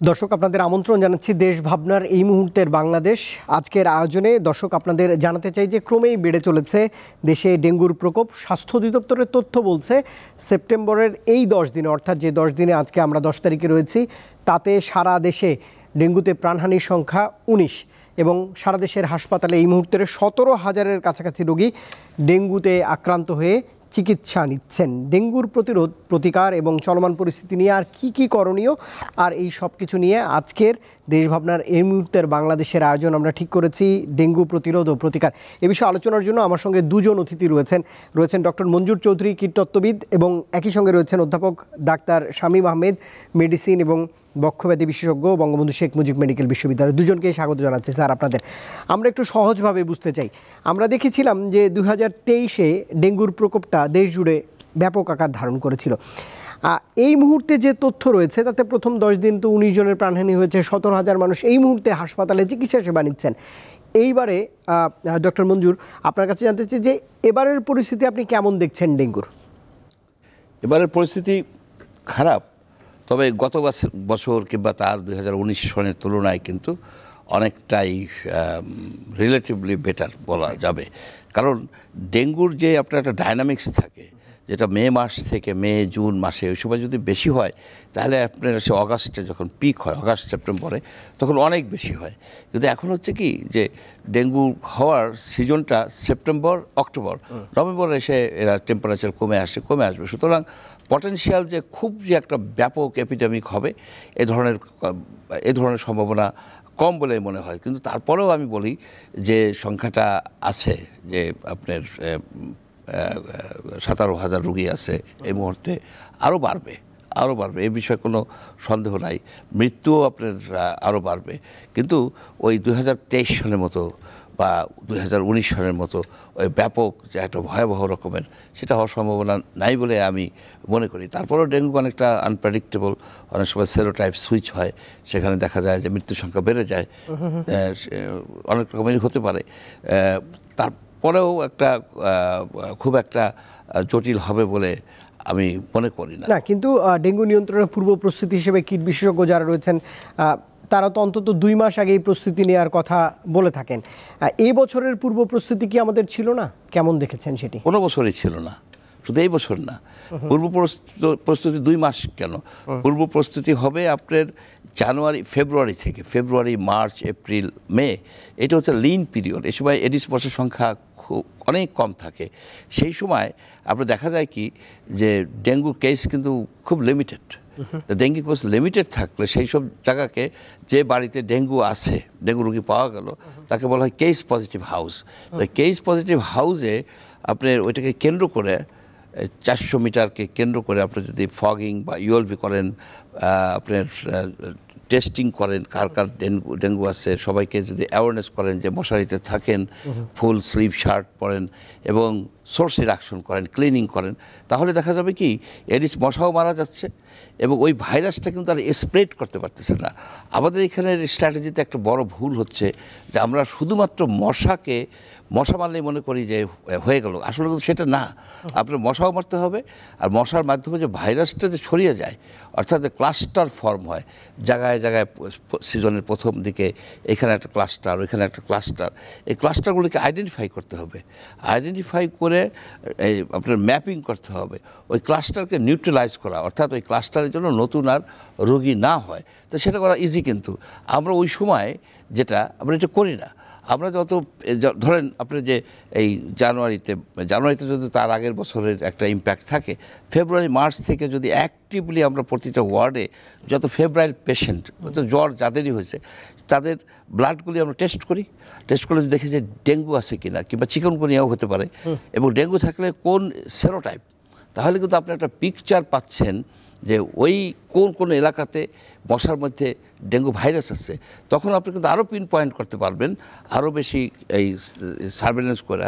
দর্শক আপনাদের আমন্ত্রণ জানাচ্ছি দেশ ভাবনার এই মুহূর্তের বাংলাদেশ আজকের আয়োজনে। দর্শক আপনাদের জানাতে চাই যে ক্রমেই বেড়ে চলেছে দেশে ডেঙ্গুর প্রকোপ। স্বাস্থ্য অধিদপ্তরের তথ্য বলছে সেপ্টেম্বরের এই 10 দিনে, অর্থাৎ যে 10 দিনে আজকে আমরা 10 তারিখে রয়েছি, তাতে সারা দেশে ডেঙ্গুতে প্রাণহানির সংখ্যা 19 এবং সারা দেশের হাসপাতালে এই মুহূর্তে 17,000-এর কাছাকাছি রোগী ডেঙ্গুতে আক্রান্ত হয়ে চিকিৎসা নিচ্ছেন। ডেঙ্গুর প্রতিরোধ, প্রতিকার এবং চলমান পরিস্থিতি নিয়ে আর কি করণীয়, আর এই সব কিছু নিয়ে আজকের দেশভাবনার এই মুহূর্তের বাংলাদেশের আয়োজন আমরা ঠিক করেছি ডেঙ্গু প্রতিরোধ ও প্রতিকার। এ বিষয়ে আলোচনার জন্য আমার সঙ্গে দুজন অতিথি রয়েছেন ডক্টর মঞ্জুর চৌধুরী, কীটতত্ত্ববিদ, এবং একই সঙ্গে রয়েছেন অধ্যাপক ডাক্তার শামীম আহমেদ, মেডিসিন এবং বক্ষব্যাধি বিশেষজ্ঞ, বঙ্গবন্ধু শেখ মুজিব মেডিকেল বিশ্ববিদ্যালয়। দুজনকেই স্বাগত জানাচ্ছি স্যার আপনাদের। আমরা একটু সহজভাবে বুঝতে চাই। আমরা দেখেছিলাম যে 2023-এ ডেঙ্গুর প্রকোপটা দেশ জুড়ে ব্যাপক আকার ধারণ করেছিল। এই মুহূর্তে যে তথ্য রয়েছে তাতে প্রথম 10 দিন তো 19 জনের প্রাণহানি হয়েছে, 17,000 মানুষ এই মুহূর্তে হাসপাতালে চিকিৎসা সেবা নিচ্ছেন। এইবারে ডক্টর মঞ্জুর, আপনার কাছে জানতে চাই যে এবারের পরিস্থিতি আপনি কেমন দেখছেন ডেঙ্গুর? এবারের পরিস্থিতি খারাপ, তবে গত বছর কিংবা তার 2019 সনের তুলনায় কিন্তু অনেকটাই রিলেটিভলি বেটার বলা যাবে। কারণ ডেঙ্গুর যে আপনার একটা ডায়নামিক্স থাকে, যেটা মে মাস থেকে মে জুন মাসে ওই সময় যদি বেশি হয়, তাহলে আপনার সে অগাস্টে যখন পিক হয়, অগাস্ট সেপ্টেম্বরে, তখন অনেক বেশি হয়। কিন্তু এখন হচ্ছে কি যে ডেঙ্গু হওয়ার সিজনটা সেপ্টেম্বর, অক্টোবর, নভেম্বরে এসে এরা টেম্পারেচার কমে আসবে। সুতরাং পটেনশিয়াল যে খুব যে একটা ব্যাপক এপিডেমিক হবে এ ধরনের সম্ভাবনা কম বলে মনে হয়। কিন্তু তারপরেও আমি বলি যে সংখ্যাটা আছে, যে আপনার 17,000 রোগী আছে এই মুহূর্তে, আরও বাড়বে এই বিষয়ে কোনো সন্দেহ নাই। মৃত্যুও আপনার আরও বাড়বে। কিন্তু ওই 2023 সনের মতো বা 2019 সনের মতো ওই ব্যাপক যে একটা ভয়াবহ রকমের, সেটা হওয়ার সম্ভাবনা নাই বলে আমি মনে করি। তারপরেও ডেঙ্গু অনেকটা আনপ্রেডিক্টেবল, অনেক সময় সেরোটাইপ সুইচ হয়, সেখানে দেখা যায় যে মৃত্যুর সংখ্যা বেড়ে যায়, অনেক রকমেরই হতে পারে। তারপরেও খুব একটা জটিল হবে বলে আমি মনে করি না। কিন্তু ডেঙ্গু নিয়ন্ত্রণের পূর্ব প্রস্তুতি হিসেবে কীট বিশেষজ্ঞ যারা রয়েছেন তারা তো অন্তত 2 মাস আগে এই প্রস্তুতি নেওয়ার কথা বলে থাকেন। এই বছরের পূর্ব প্রস্তুতি কি আমাদের ছিল না? কেমন দেখেছেন সেটি? কোনো বছরই ছিল না, শুধু এই বছর না। পূর্ব প্রস্তুতি 2 মাস কেন, পূর্ব প্রস্তুতি হবে আপনার ফেব্রুয়ারি থেকে, ফেব্রুয়ারি, মার্চ, এপ্রিল, মে। এটা হচ্ছে লিন পিরিয়ড। এই সময় এডিস মশার সংখ্যা অনেক কম থাকে। সেই সময় আপনার দেখা যায় কি যে ডেঙ্গু কেস কিন্তু খুব লিমিটেড। ডেঙ্গু কেস লিমিটেড থাকলে সেই সব জায়গাকে, যে বাড়িতে ডেঙ্গু আছে, ডেঙ্গু রোগী পাওয়া গেল, তাকে বলা হয় case positive house. Case positive হাউসে আপনার ওইটাকে কেন্দ্র করে 400 মিটারকে কেন্দ্র করে আপনি যদি ফগিং বা ইউএলভি করেন, আপনার টেস্টিং করেন কার ডেঙ্গু আছে, সবাইকে যদি অ্যাওয়ারনেস করেন যে মশারিতে থাকেন, ফুল স্লিভ শার্ট পরেন এবং সোর্স রিডাকশন করেন, ক্লিনিং করেন, তাহলে দেখা যাবে কি এডিস মশাও মারা যাচ্ছে এবং ওই ভাইরাসটা কিন্তু আর স্প্রেড করতে পারতেছে না। আমাদের এখানের স্ট্র্যাটেজিতে একটা বড় ভুল হচ্ছে যে আমরা শুধুমাত্র মশা মারলেই মনে করি যে হয়ে গেল। আসলে কিন্তু সেটা না। আপনার মশাও মারতে হবে, আর মশার মাধ্যমে যে ভাইরাসটা যে ছড়িয়ে যায়, অর্থাৎ যে ক্লাস্টার ফর্ম হয় জায়গায় জায়গায়, সিজনের প্রথম দিকে এখানে একটা ক্লাস্টার, ওইখানে একটা ক্লাস্টার, এই ক্লাস্টারগুলিকে আইডেন্টিফাই করতে হবে। আইডেন্টিফাই করে আপনার ম্যাপিং করতে হবে, ওই ক্লাস্টারকে নিউট্রালাইজ করা, অর্থাৎ ওই ক্লাস্টারের জন্য নতুন আর রোগী না হয়। তো সেটা করা ইজি, কিন্তু আমরা ওই সময় আমরা এটা করি না। আমরা ধরেন আপনি যে এই জানুয়ারিতে যদি তার আগের বছরের একটা ইম্প্যাক্ট থাকে, ফেব্রুয়ারি মার্চ থেকে যদি অ্যাক্টিভলি আমরা প্রতিটা ওয়ার্ডে যত ফেব্রাইল পেশেন্ট, জ্বর যাদেরই হয়েছে, তাদের ব্লাডগুলি আমরা টেস্ট করে দেখি যে ডেঙ্গু আছে কিনা, কিংবা চিকনগুনিয়াও হতে পারে, এবং ডেঙ্গু থাকলে কোন সেরোটাইপ, তাহলে কিন্তু আপনি একটা পিকচার পাচ্ছেন যে ওই কোন এলাকাতে মশার মধ্যে ডেঙ্গু ভাইরাস আছে। তখন আপনি কিন্তু আরও পিন পয়েন্ট করতে পারবেন, আরও বেশি এই সার্ভেলেন্স করে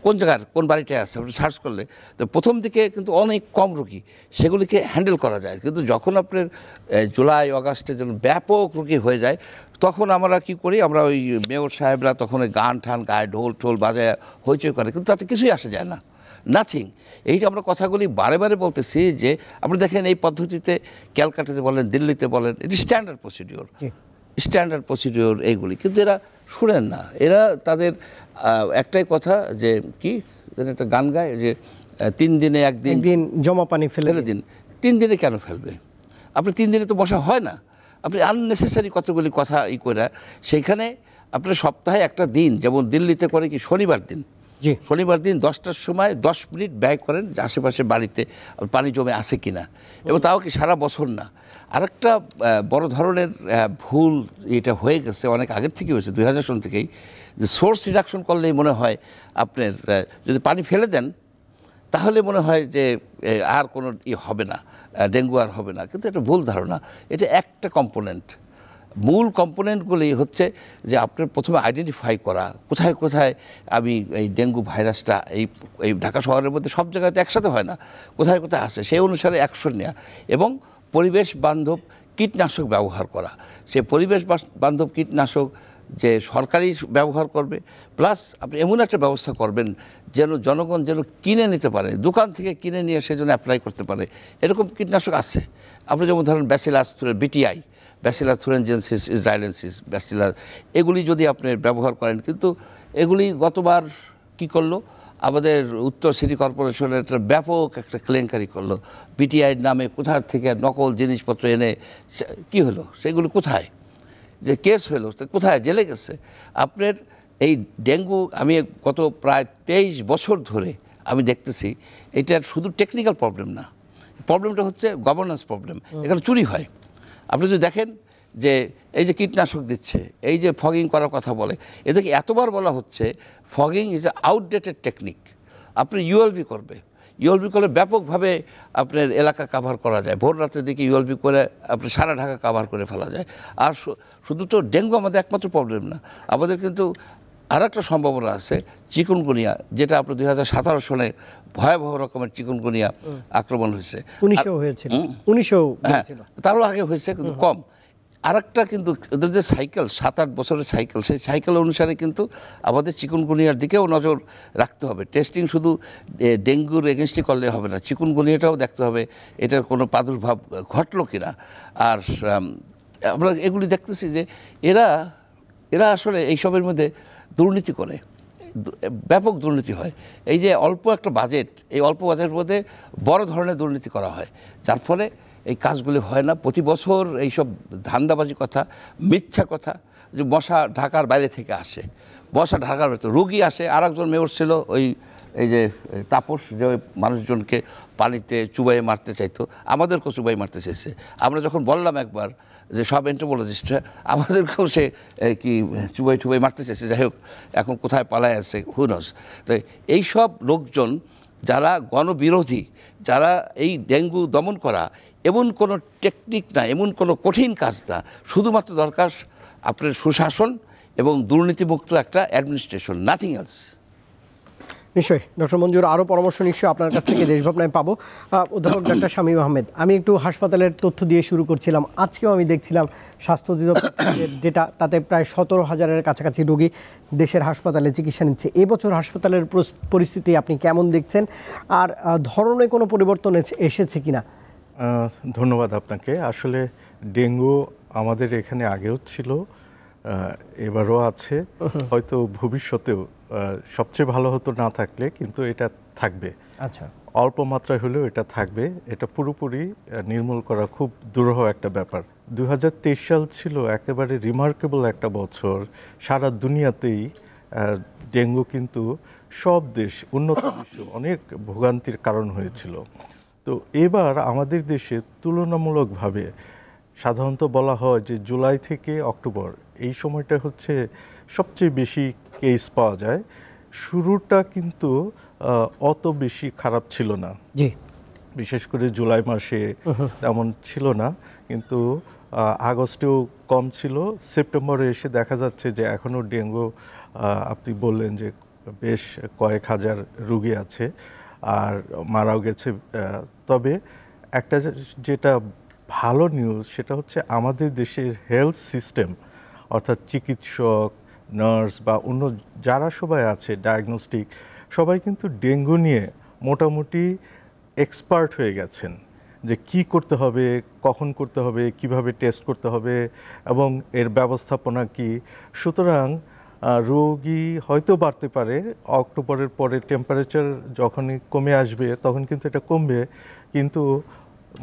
কোন জায়গার কোন বাড়িটায় আছে আপনি সার্চ করলে। তো প্রথম দিকে কিন্তু অনেক কম রোগী, সেগুলিকে হ্যান্ডেল করা যায়। কিন্তু যখন আপনার জুলাই আগস্টে যখন ব্যাপক রোগী হয়ে যায়, তখন আমরা কি করি, আমরা ওই মেয়র সাহেবরা তখন ওই গান ঠান গায়ে, ঢোল ঠোল বাজায় হইচই করে, কিন্তু তাতে কিছুই আসে যায় না। নাথিং। এই যে আমরা কথাগুলি বারে বারে বলতেছি যে আপনি দেখেন এই পদ্ধতিতে ক্যালকাটাতে বলেন, দিল্লিতে বলেন, এটি স্ট্যান্ডার্ড প্রসিডিওর এইগুলি, কিন্তু এরা শুনেন না। এরা তাদের একটাই কথা যে কি একটা গান গায় যে 3 দিনে একদিন জমা পানি ফেলে দিন। 3 দিনে কেন ফেলবে? আপনি 3 দিনে তো বসা হয় না। আপনি আননেসেসারি কতগুলি কথা করে সেইখানে আপনার সপ্তাহে একটা দিন, যেমন দিল্লিতে করে কি শনিবার দিন, শনিবার দিন 10টার সময় 10 মিনিট ব্যয় করেন যে আশেপাশে বাড়িতে পানি জমে আছে কিনা, এবং তাও কি সারা বছর না। আরেকটা বড় ধরনের ভুল এটা হয়ে গেছে, অনেক আগের থেকে হয়েছে, 2000 সন থেকেই, যে সোর্স রিডাকশন করলেই মনে হয় আপনার যদি পানি ফেলে দেন তাহলে মনে হয় যে আর কোনো হবে না, ডেঙ্গু আর হবে না। কিন্তু এটা ভুল ধারণা। এটা একটা কম্পোনেন্ট। মূল কম্পোনেন্টগুলি হচ্ছে যে আপনার প্রথমে আইডেন্টিফাই করা কোথায় কোথায় আমি এই ডেঙ্গু ভাইরাসটা এই ঢাকা শহরের মধ্যে সব জায়গাতে একসাথে হয় না, কোথায় কোথায় আসে সেই অনুসারে অ্যাকশন নেওয়া, এবং পরিবেশ বান্ধব কীটনাশক ব্যবহার করা। সে পরিবেশ বান্ধব কীটনাশক যে সরকারি ব্যবহার করবে, প্লাস আপনি এমন একটা ব্যবস্থা করবেন যেন জনগণ যেন কিনে নিতে পারে, দোকান থেকে কিনে নিয়ে সে যেন অ্যাপ্লাই করতে পারে। এরকম কীটনাশক আছে। আপনি যেমন ধরেন ব্যাসিলাস বিটিআই, ব্যাসিলাস থুরেনজেন্সিস ইসরায়েলেন্সিস ব্যাসিলাস, এগুলি যদি আপনি ব্যবহার করেন, কিন্তু এগুলি গতবার কি করলো আমাদের উত্তর সিটি কর্পোরেশনের একটা ব্যাপক একটা কেলেঙ্কারি করলো। বিটিআইয়ের নামে কোথার থেকে নকল জিনিসপত্র এনে কি হলো, সেগুলো কোথায় যে কেস হলো, কোথায় জেলে গেছে। আপনার এই ডেঙ্গু আমি গত প্রায় 23 বছর ধরে আমি দেখতেছি এটার শুধু টেকনিক্যাল প্রবলেম না, প্রবলেমটা হচ্ছে গভর্নেন্স প্রবলেম। এখানে চুরি হয়। আপনি যদি দেখেন যে এই যে কীটনাশক দিচ্ছে, এই যে ফগিং করার কথা বলে, এদেরকে এতবার বলা হচ্ছে fogging is a outdated technique. আপনি ইউএলবি করবে, ইউএলবি করলে ব্যাপকভাবে আপনার এলাকা কাভার করা যায়। ভোর রাতের দিকে ইউএলবি করে আপনি সারা ঢাকা কাভার করে ফেলা যায়। আর শুধু তো ডেঙ্গু আমাদের একমাত্র প্রবলেম না, আমাদের কিন্তু আর একটা সম্ভাবনা আছে চিকুনগুনিয়া, যেটা আপনার 2017 সনে ভয়াবহ রকমের চিকুনগুনিয়া আক্রমণ হয়েছে। 19 হয়েছিল, 19 হ্যাঁ, তারও আগে হয়েছে কিন্তু কম। আরেকটা কিন্তু ওদের যে সাইকেল 7-8 বছরের সাইকেল, সেই সাইকেল অনুসারে কিন্তু আমাদের চিকুনগুনিয়ার দিকেও নজর রাখতে হবে। টেস্টিং শুধু ডেঙ্গুর এগেনস্টে করলে হবে না, চিকুনগুনিয়াটাও দেখতে হবে এটার কোনো প্রাদুর্ভাব ঘটলো কিনা। আর আমরা এগুলি দেখতেছি যে এরা আসলে এইসবের মধ্যে দুর্নীতি করে, ব্যাপক দুর্নীতি হয়। এই যে অল্প একটা বাজেট, এই অল্প বাজেটের মধ্যে বড় ধরনের দুর্নীতি করা হয়, যার ফলে এই কাজগুলি হয় না। প্রতি বছর এইসব ধান্দাবাজি কথা, মিথ্যা কথা, যে মশা ঢাকার বাইরে থেকে আসে, মশা ঢাকার ভেতর রোগী আসে। আর একজন মেয়র ছিল এই যে তাপস, যে মানুষজনকে পানিতে চুবাইয়ে মারতে চাইতো, আমাদেরকেও চুবাই মারতে চাইছে। আমরা যখন বললাম একবার যে সব এন্টোমোলজিস্টরা, আমাদেরকেও সে কি চুবাই মারতে চাইছে। যাই হোক, এখন কোথায় পালায় আছে হু নোস। তো এইসব লোকজন যারা গণবিরোধী, যারা এই ডেঙ্গু দমন করা এমন কোনো টেকনিক না, এমন কোনো কঠিন কাজ না, শুধুমাত্র দরকার আপনার সুশাসন এবং দুর্নীতিমুক্ত একটা অ্যাডমিনিস্ট্রেশন, নাথিং এলস। নিশ্চয়ই ডক্টর মঞ্জুর, আরও পরামর্শ নিশ্চয়ই আপনার কাছ থেকে দেশভাবনায় পাবো। অধ্যাপক ডাক্তার শামীম আহমেদ, আমি একটু হাসপাতালের তথ্য দিয়ে শুরু করছিলাম। আজকেও আমি দেখছিলাম স্বাস্থ্য অধিদপ্তরের ডেটা, তাতে প্রায় 17,000-এর কাছাকাছি রোগী দেশের হাসপাতালে চিকিৎসা নিচ্ছে। এবছর হাসপাতালের পরিস্থিতি আপনি কেমন দেখছেন, আর ধরনে কোনো পরিবর্তন এসেছে কিনা? ধন্যবাদ আপনাকে। আসলে ডেঙ্গু আমাদের এখানে আগেও ছিল, এবারও আছে, হয়তো ভবিষ্যতেও সবচেয়ে ভালো হতো না থাকলে, কিন্তু এটা থাকবে। আচ্ছা, অল্প মাত্রায় হলেও এটা থাকবে। এটা পুরোপুরি নির্মূল করা খুব দুরূহ একটা ব্যাপার। 2023 সাল ছিল একেবারে রিমার্কেবল একটা বছর। সারা দুনিয়াতেই ডেঙ্গু কিন্তু সব দেশ, উন্নত বিশ্ব অনেক ভোগান্তির কারণ হয়েছিল। তো এবার আমাদের দেশে তুলনামূলকভাবে সাধারণত বলা হয় যে জুলাই থেকে অক্টোবর এই সময়টা হচ্ছে সবচেয়ে বেশি কেস পাওয়া যায়। শুরুটা কিন্তু অত বেশি খারাপ ছিল না, জি, বিশেষ করে জুলাই মাসে তেমন ছিল না, কিন্তু আগস্টেও কম ছিল। সেপ্টেম্বরে এসে দেখা যাচ্ছে যে এখনও ডেঙ্গু, আপনি বললেন যে বেশ কয়েক হাজার রোগী আছে আর মারাও গেছে। তবে একটা যেটা ভালো নিউজ, সেটা হচ্ছে আমাদের দেশের হেলথ সিস্টেম, অর্থাৎ চিকিৎসক, নার্স বা অন্য যারা সবাই আছে, ডায়াগনস্টিক, সবাই কিন্তু ডেঙ্গু নিয়ে মোটামুটি এক্সপার্ট হয়ে গেছেন যে কি করতে হবে, কখন করতে হবে, কিভাবে টেস্ট করতে হবে এবং এর ব্যবস্থাপনা কি। সুতরাং রোগী হয়তো বাড়তে পারে, অক্টোবরের পরে টেম্পারেচার যখনই কমে আসবে তখন কিন্তু এটা কমবে, কিন্তু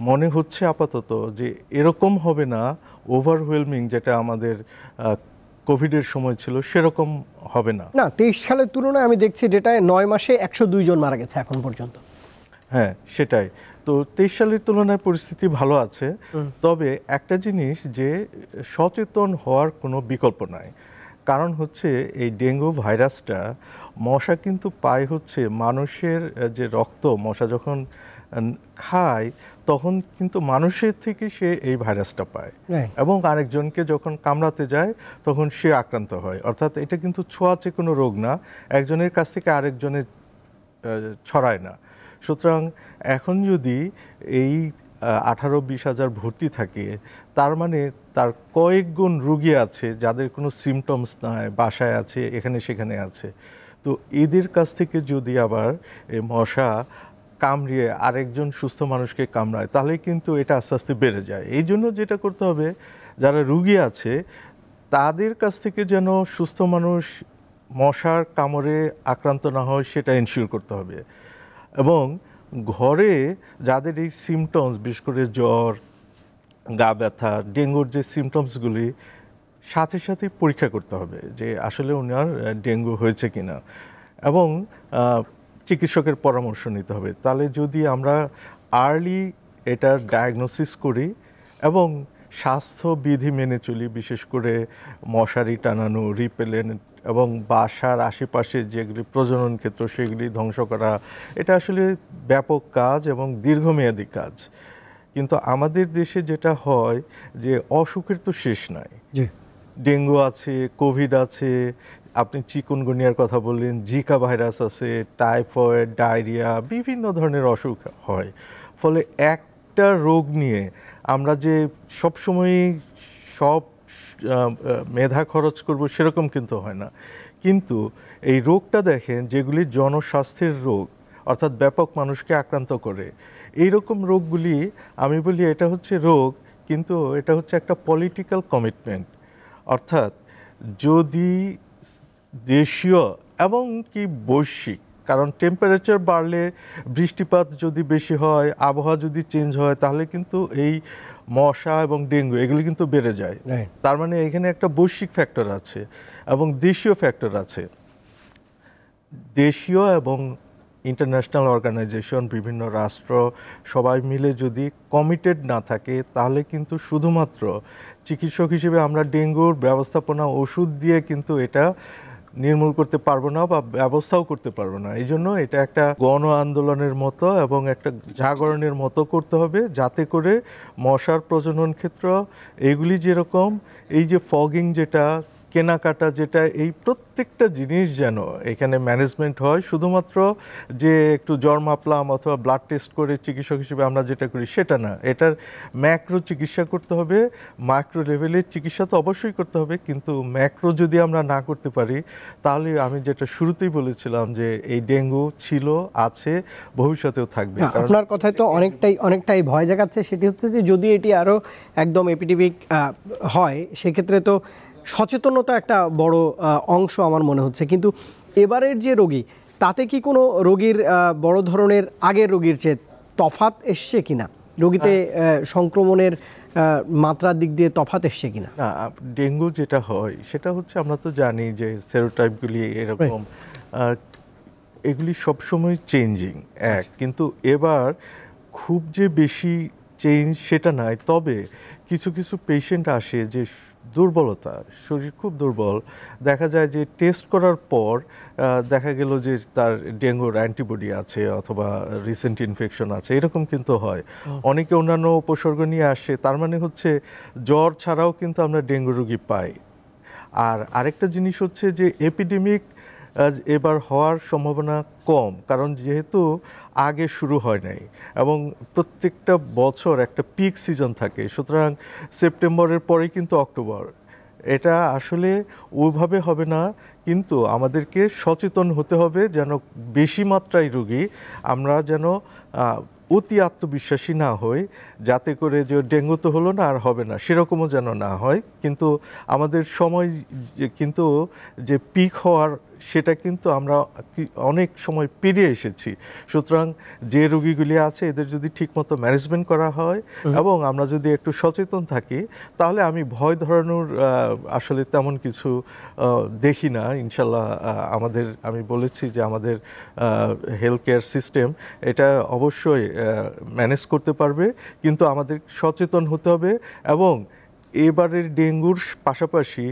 মনে হচ্ছে আপাতত যে এরকম হবে না, ওভারওয়েলমিং যেটা আমাদের কোভিডের সময় ছিল সেরকম হবে না। 23 সালের তুলনায় আমি দেখছি ডেটায় 9 মাসে 102 জন মারা গেছে এখন পর্যন্ত। হ্যাঁ, সেটাই তো 23 সালের তুলনায় পরিস্থিতি ভালো আছে। তবে একটা জিনিস, যে সচেতন হওয়ার কোনো বিকল্প নাই। কারণ হচ্ছে এই ডেঙ্গু ভাইরাসটা মশা কিন্তু পায় হচ্ছে মানুষের যে রক্ত, মশা যখন খায় তখন কিন্তু মানুষের থেকে সে এই ভাইরাসটা পায় এবং আরেকজনকে যখন কামড়াতে যায় তখন সে আক্রান্ত হয়। অর্থাৎ এটা কিন্তু ছোঁয়াচে কোনো রোগ না, একজনের কাছ থেকে আরেকজনে ছড়ায় না। সুতরাং এখন যদি এই 18-20 হাজার ভর্তি থাকে, তার মানে তার কয়েক গুণ রোগী আছে যাদের কোনো সিমটমস নাই, বাসায় আছে, এখানে সেখানে আছে। তো এদের কাছ থেকে যদি আবার এই মশা কামড়িয়ে আরেকজন সুস্থ মানুষকে কামড়ায় তাহলে কিন্তু এটা আস্তে আস্তে বেড়ে যায়। এই জন্য যেটা করতে হবে, যারা রোগী আছে তাদের কাছ থেকে যেন সুস্থ মানুষ মশার কামড়ে আক্রান্ত না হয় সেটা এনশিওর করতে হবে। এবং ঘরে যাদের এই সিমটমস, বিশেষ করে জ্বর, গা ব্যথা, ডেঙ্গুর যে সিমটমসগুলি, সাথে সাথে পরীক্ষা করতে হবে যে আসলে ওনার ডেঙ্গু হয়েছে কিনা এবং চিকিৎসকের পরামর্শ নিতে হবে। তাহলে যদি আমরা আর্লি এটার ডায়াগনোসিস করি এবং স্বাস্থ্যবিধি মেনে চলি, বিশেষ করে মশারি টানানো, রিপেলেন্ট এবং বাসার আশেপাশে যেগুলি প্রজনন ক্ষেত্র সেগুলি ধ্বংস করা, এটা আসলে ব্যাপক কাজ এবং দীর্ঘমেয়াদী কাজ। কিন্তু আমাদের দেশে যেটা হয় যে অসুখের তো শেষ নাই। ডেঙ্গু আছে, কোভিড আছে, আপনি চিকুনগুনিয়ার কথা বললেন, জিকা ভাইরাস আছে, টাইফয়েড, ডায়রিয়া, বিভিন্ন ধরনের অসুখ হয়। ফলে একটা রোগ নিয়ে আমরা যে সবসময়ই সব মেধা খরচ করব সেরকম কিন্তু হয় না। কিন্তু এই রোগটা দেখেন, যেগুলি জনস্বাস্থ্যের রোগ অর্থাৎ ব্যাপক মানুষকে আক্রান্ত করে, এই রকম রোগগুলি আমি বলি এটা হচ্ছে রোগ, কিন্তু এটা হচ্ছে একটা পলিটিক্যাল কমিটমেন্ট। অর্থাৎ যদি দেশীয় এবং কি বৈশ্বিক, কারণ টেম্পারেচার বাড়লে, বৃষ্টিপাত যদি বেশি হয়, আবহাওয়া যদি চেঞ্জ হয়, তাহলে কিন্তু এই মশা এবং ডেঙ্গু এগুলি কিন্তু বেড়ে যায়। তার মানে এখানে একটা বৈশ্বিক ফ্যাক্টর আছে এবং দেশীয় ফ্যাক্টর আছে। দেশীয় এবং ইন্টারন্যাশনাল অর্গানাইজেশন, বিভিন্ন রাষ্ট্র সবাই মিলে যদি কমিটেড না থাকে তাহলে কিন্তু শুধুমাত্র চিকিৎসক হিসেবে আমরা ডেঙ্গুর ব্যবস্থাপনা ওষুধ দিয়ে কিন্তু এটা নির্মূল করতে পারবো না বা ব্যবস্থাও করতে পারবো না। এই জন্য এটা একটা গণ আন্দোলনের মতো এবং একটা জাগরণের মতো করতে হবে, যাতে করে মশার প্রজনন ক্ষেত্র এইগুলি যেরকম, এই যে ফগিং যেটা, কেনাকাটা যেটা, এই প্রত্যেকটা জিনিস যেন এখানে ম্যানেজমেন্ট হয়। শুধুমাত্র যে একটু জ্বর মাপলাম অথবা ব্লাড টেস্ট করে চিকিৎসক হিসেবে আমরা যেটা করি সেটা না, এটার ম্যাক্রো চিকিৎসা করতে হবে। মাইক্রো লেভেলের চিকিৎসা তো অবশ্যই করতে হবে, কিন্তু ম্যাক্রো যদি আমরা না করতে পারি তাহলে আমি যেটা শুরুতেই বলেছিলাম যে এই ডেঙ্গু ছিল, আছে, ভবিষ্যতেও থাকবে। আপনার কথায় তো অনেকটাই ভয় জাগাচ্ছে। সেটি হচ্ছে যে যদি এটি আরও একদম এপিডেমিক হয় সেক্ষেত্রে তো সচেতনতা একটা বড় অংশ আমার মনে হচ্ছে। কিন্তু এবারের যে রোগী, তাতে কি কোনো রোগীর বড় ধরনের আগের রোগীর চেয়ে তফাৎ এসছে কিনা, রোগীতে সংক্রমণের মাত্রার দিক দিয়ে তফাৎ এসছে কিনা? না, ডেঙ্গু যেটা হয় সেটা হচ্ছে, আমরা তো জানি যে সেরোটাইপগুলি এরকম, এগুলি সবসময় চেঞ্জিং কিন্তু এবার খুব যে বেশি চেঞ্জ সেটা নয়। তবে কিছু কিছু পেশেন্ট আসে যে দুর্বলতা, শরীর খুব দুর্বল, দেখা যায় যে টেস্ট করার পর দেখা গেল যে তার ডেঙ্গুর অ্যান্টিবডি আছে অথবা রিসেন্ট ইনফেকশন আছে, এরকম কিন্তু হয়। অনেকে অন্যান্য উপসর্গ নিয়ে আসে, তার মানে হচ্ছে জ্বর ছাড়াও কিন্তু আমরা ডেঙ্গু রোগী পাই। আর আরেকটা জিনিস হচ্ছে যে এপিডেমিক এবার হওয়ার সম্ভাবনা কম, কারণ যেহেতু আগে শুরু হয় নাই এবং প্রত্যেকটা বছর একটা পিক সিজন থাকে। সুতরাং সেপ্টেম্বরের পরেই কিন্তু অক্টোবর, এটা আসলে ওইভাবে হবে না, কিন্তু আমাদেরকে সচেতন হতে হবে যেন বেশি মাত্রায় রোগী আমরা যেন অতি আত্মবিশ্বাসী না হই, যাতে করে যে ডেঙ্গু তো হলো না আর হবে না সেরকমও যেন না হয়। কিন্তু আমাদের সময় কিন্তু যে পিক হওয়ার সেটা কিন্তু আমরা অনেক সময় পেরিয়ে এসেছি। সুতরাং যে রোগীগুলি আছে এদের যদি ঠিকমতো ম্যানেজমেন্ট করা হয় এবং আমরা যদি একটু সচেতন থাকি, তাহলে আমি ভয় ধরানোর আসলে তেমন কিছু দেখি না। ইনশাল্লাহ আমি বলেছি যে আমাদের হেলথ কেয়ার সিস্টেম এটা অবশ্যই ম্যানেজ করতে পারবে, কিন্তু আমাদের সচেতন হতে হবে এবং এবারের ডেঙ্গুর পাশাপাশি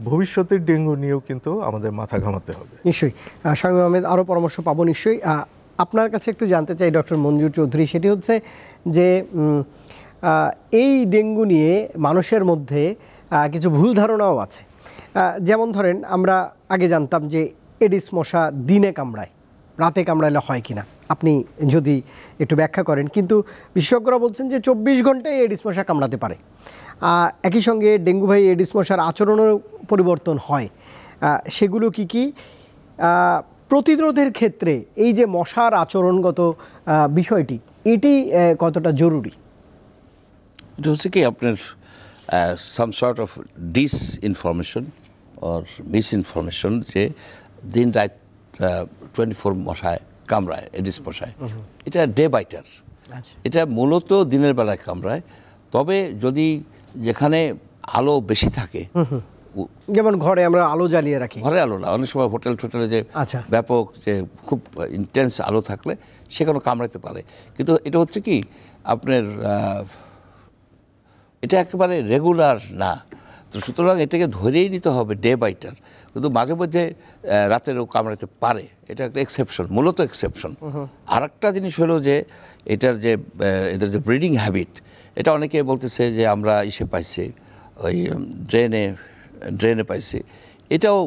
ভবিষ্যতের ডেঙ্গু নিয়েও কিন্তু আমাদের মাথা ঘামাতে হবে। নিশ্চয়ই শামীম আহমেদ, আরও পরামর্শ পাবো নিশ্চয়ই। আপনার কাছে একটু জানতে চাই ডক্টর মঞ্জুর চৌধুরী, সেটি হচ্ছে যে এই ডেঙ্গু নিয়ে মানুষের মধ্যে কিছু ভুল ধারণাও আছে। যেমন ধরেন, আমরা আগে জানতাম যে এডিস মশা দিনে কামড়ায়, রাতে কামড়াইলে হয় কিনা আপনি যদি একটু ব্যাখ্যা করেন। কিন্তু বিশেষজ্ঞরা বলছেন যে 24 ঘন্টায় এডিস মশা কামড়াতে পারে। একই সঙ্গে ডেঙ্গুবাহী এডিস মশার আচরণের পরিবর্তন হয়, সেগুলো কি কি? প্রতিরোধের ক্ষেত্রে এই যে মশার আচরণগত বিষয়টি, এটি কতটা জরুরি? এটা হচ্ছে কি আপনার some sort of disinformation or misinformation, যে দিন রাত 24 মশায় কামড়ায়, এডিস মশায়। এটা ডে বাইটার, এটা মূলত দিনের বেলায় কামড়ায়। তবে যদি যেখানে আলো বেশি থাকে, যেমন ঘরে আমরা আলো জ্বালিয়ে রাখি, ঘরে আলো না, অনেক সময় হোটেল টোটেলে যে ব্যাপক যে খুব ইন্টেন্স আলো থাকলে সেখানে কামড়াতে পারে। কিন্তু এটা হচ্ছে কি আপনার এটা একেবারে রেগুলার না, তো সুতরাং এটাকে ধরেই নিতে হবে ডে বাইটার। কিন্তু মাঝে মধ্যে রাতেরও কামড়াতে পারে, এটা একটা এক্সেপশন, মূলত এক্সেপশন। আর একটা জিনিস হলো যে এটার যে এদের যে ব্রিডিং হ্যাবিট, এটা অনেকে বলতেছে যে আমরা ইসে পাইছি, ওই ড্রেনে পাইছি। এটাও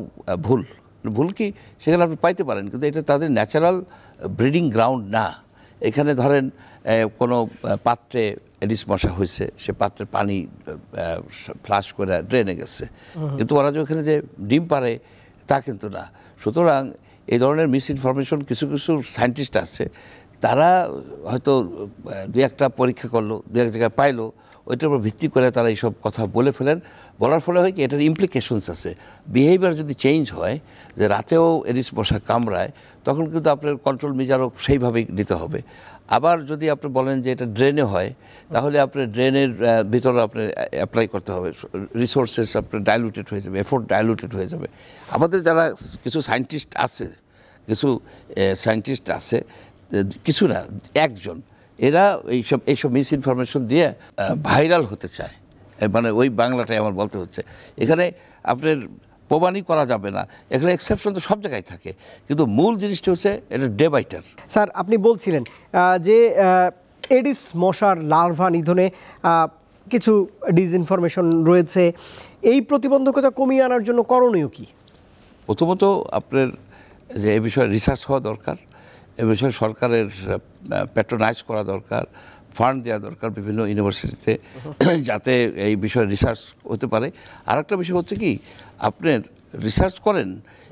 ভুল কি সেখানে আপনি পাইতে পারেন, কিন্তু এটা তাদের ন্যাচারাল ব্রিডিং গ্রাউন্ড না। এখানে ধরেন কোনো পাত্রে এডিস মশা হয়েছে, সে পাত্রের পানি ফ্লাশ করে ড্রেনে গেছে, কিন্তু ওরা যে ওখানে যে ডিম পারে তা কিন্তু না। সুতরাং এই ধরনের মিসইনফরমেশন কিছু কিছু সায়েন্টিস্ট আছে, তারা হয়তো দু একটা পরীক্ষা করলো, দু এক জায়গায় পাইলো, ওইটার উপর ভিত্তি করে তারা এইসব কথা বলে ফেলেন। বলার ফলে হয় কি এটার ইমপ্লিকেশনস আছে। বিহেভিয়ার যদি চেঞ্জ হয়, যে রাতেও এডিস মশা কামড়ায়, তখন কিন্তু আপনার কন্ট্রোল মেজারও সেইভাবেই নিতে হবে। আবার যদি আপনি বলেন যে এটা ড্রেনে হয়, তাহলে আপনার ড্রেনের ভিতরে আপনি অ্যাপ্লাই করতে হবে, রিসোর্সেস আপনার ডাইলুটেড হয়ে যাবে, এফোর্ট ডাইলুটেড হয়ে যাবে। আমাদের যারা কিছু সায়েন্টিস্ট আছে, কিছু না, একজন, এরা এইসব মিসইনফরমেশন দিয়ে ভাইরাল হতে চায়। মানে ওই বাংলাটাই আমার বলতে হচ্ছে। এখানে আপনার প্রমাণই করা যাবে না, এখানে এক্সেপশন তো সব জায়গায় থাকে, কিন্তু মূল জিনিসটা হচ্ছে এটা ডে বাইটার। স্যার, আপনি বলছিলেন যে এডিস মশার লার্ভা নিধনে কিছু ডিসইনফরমেশন রয়েছে, এই প্রতিবন্ধকতা কমিয়ে আনার জন্য করণীয় কি? প্রথমত আপনার যে এ বিষয়ে রিসার্চ হওয়া দরকার, এ বিষয়ে সরকারের প্যাট্রোনাইজ করা দরকার, ফান্ড দেওয়া দরকার বিভিন্ন ইউনিভার্সিটিতে, যাতে এই বিষয়ে রিসার্চ হতে পারে। আর একটা বিষয় হচ্ছে কি আপনার রিসার্চ করেন,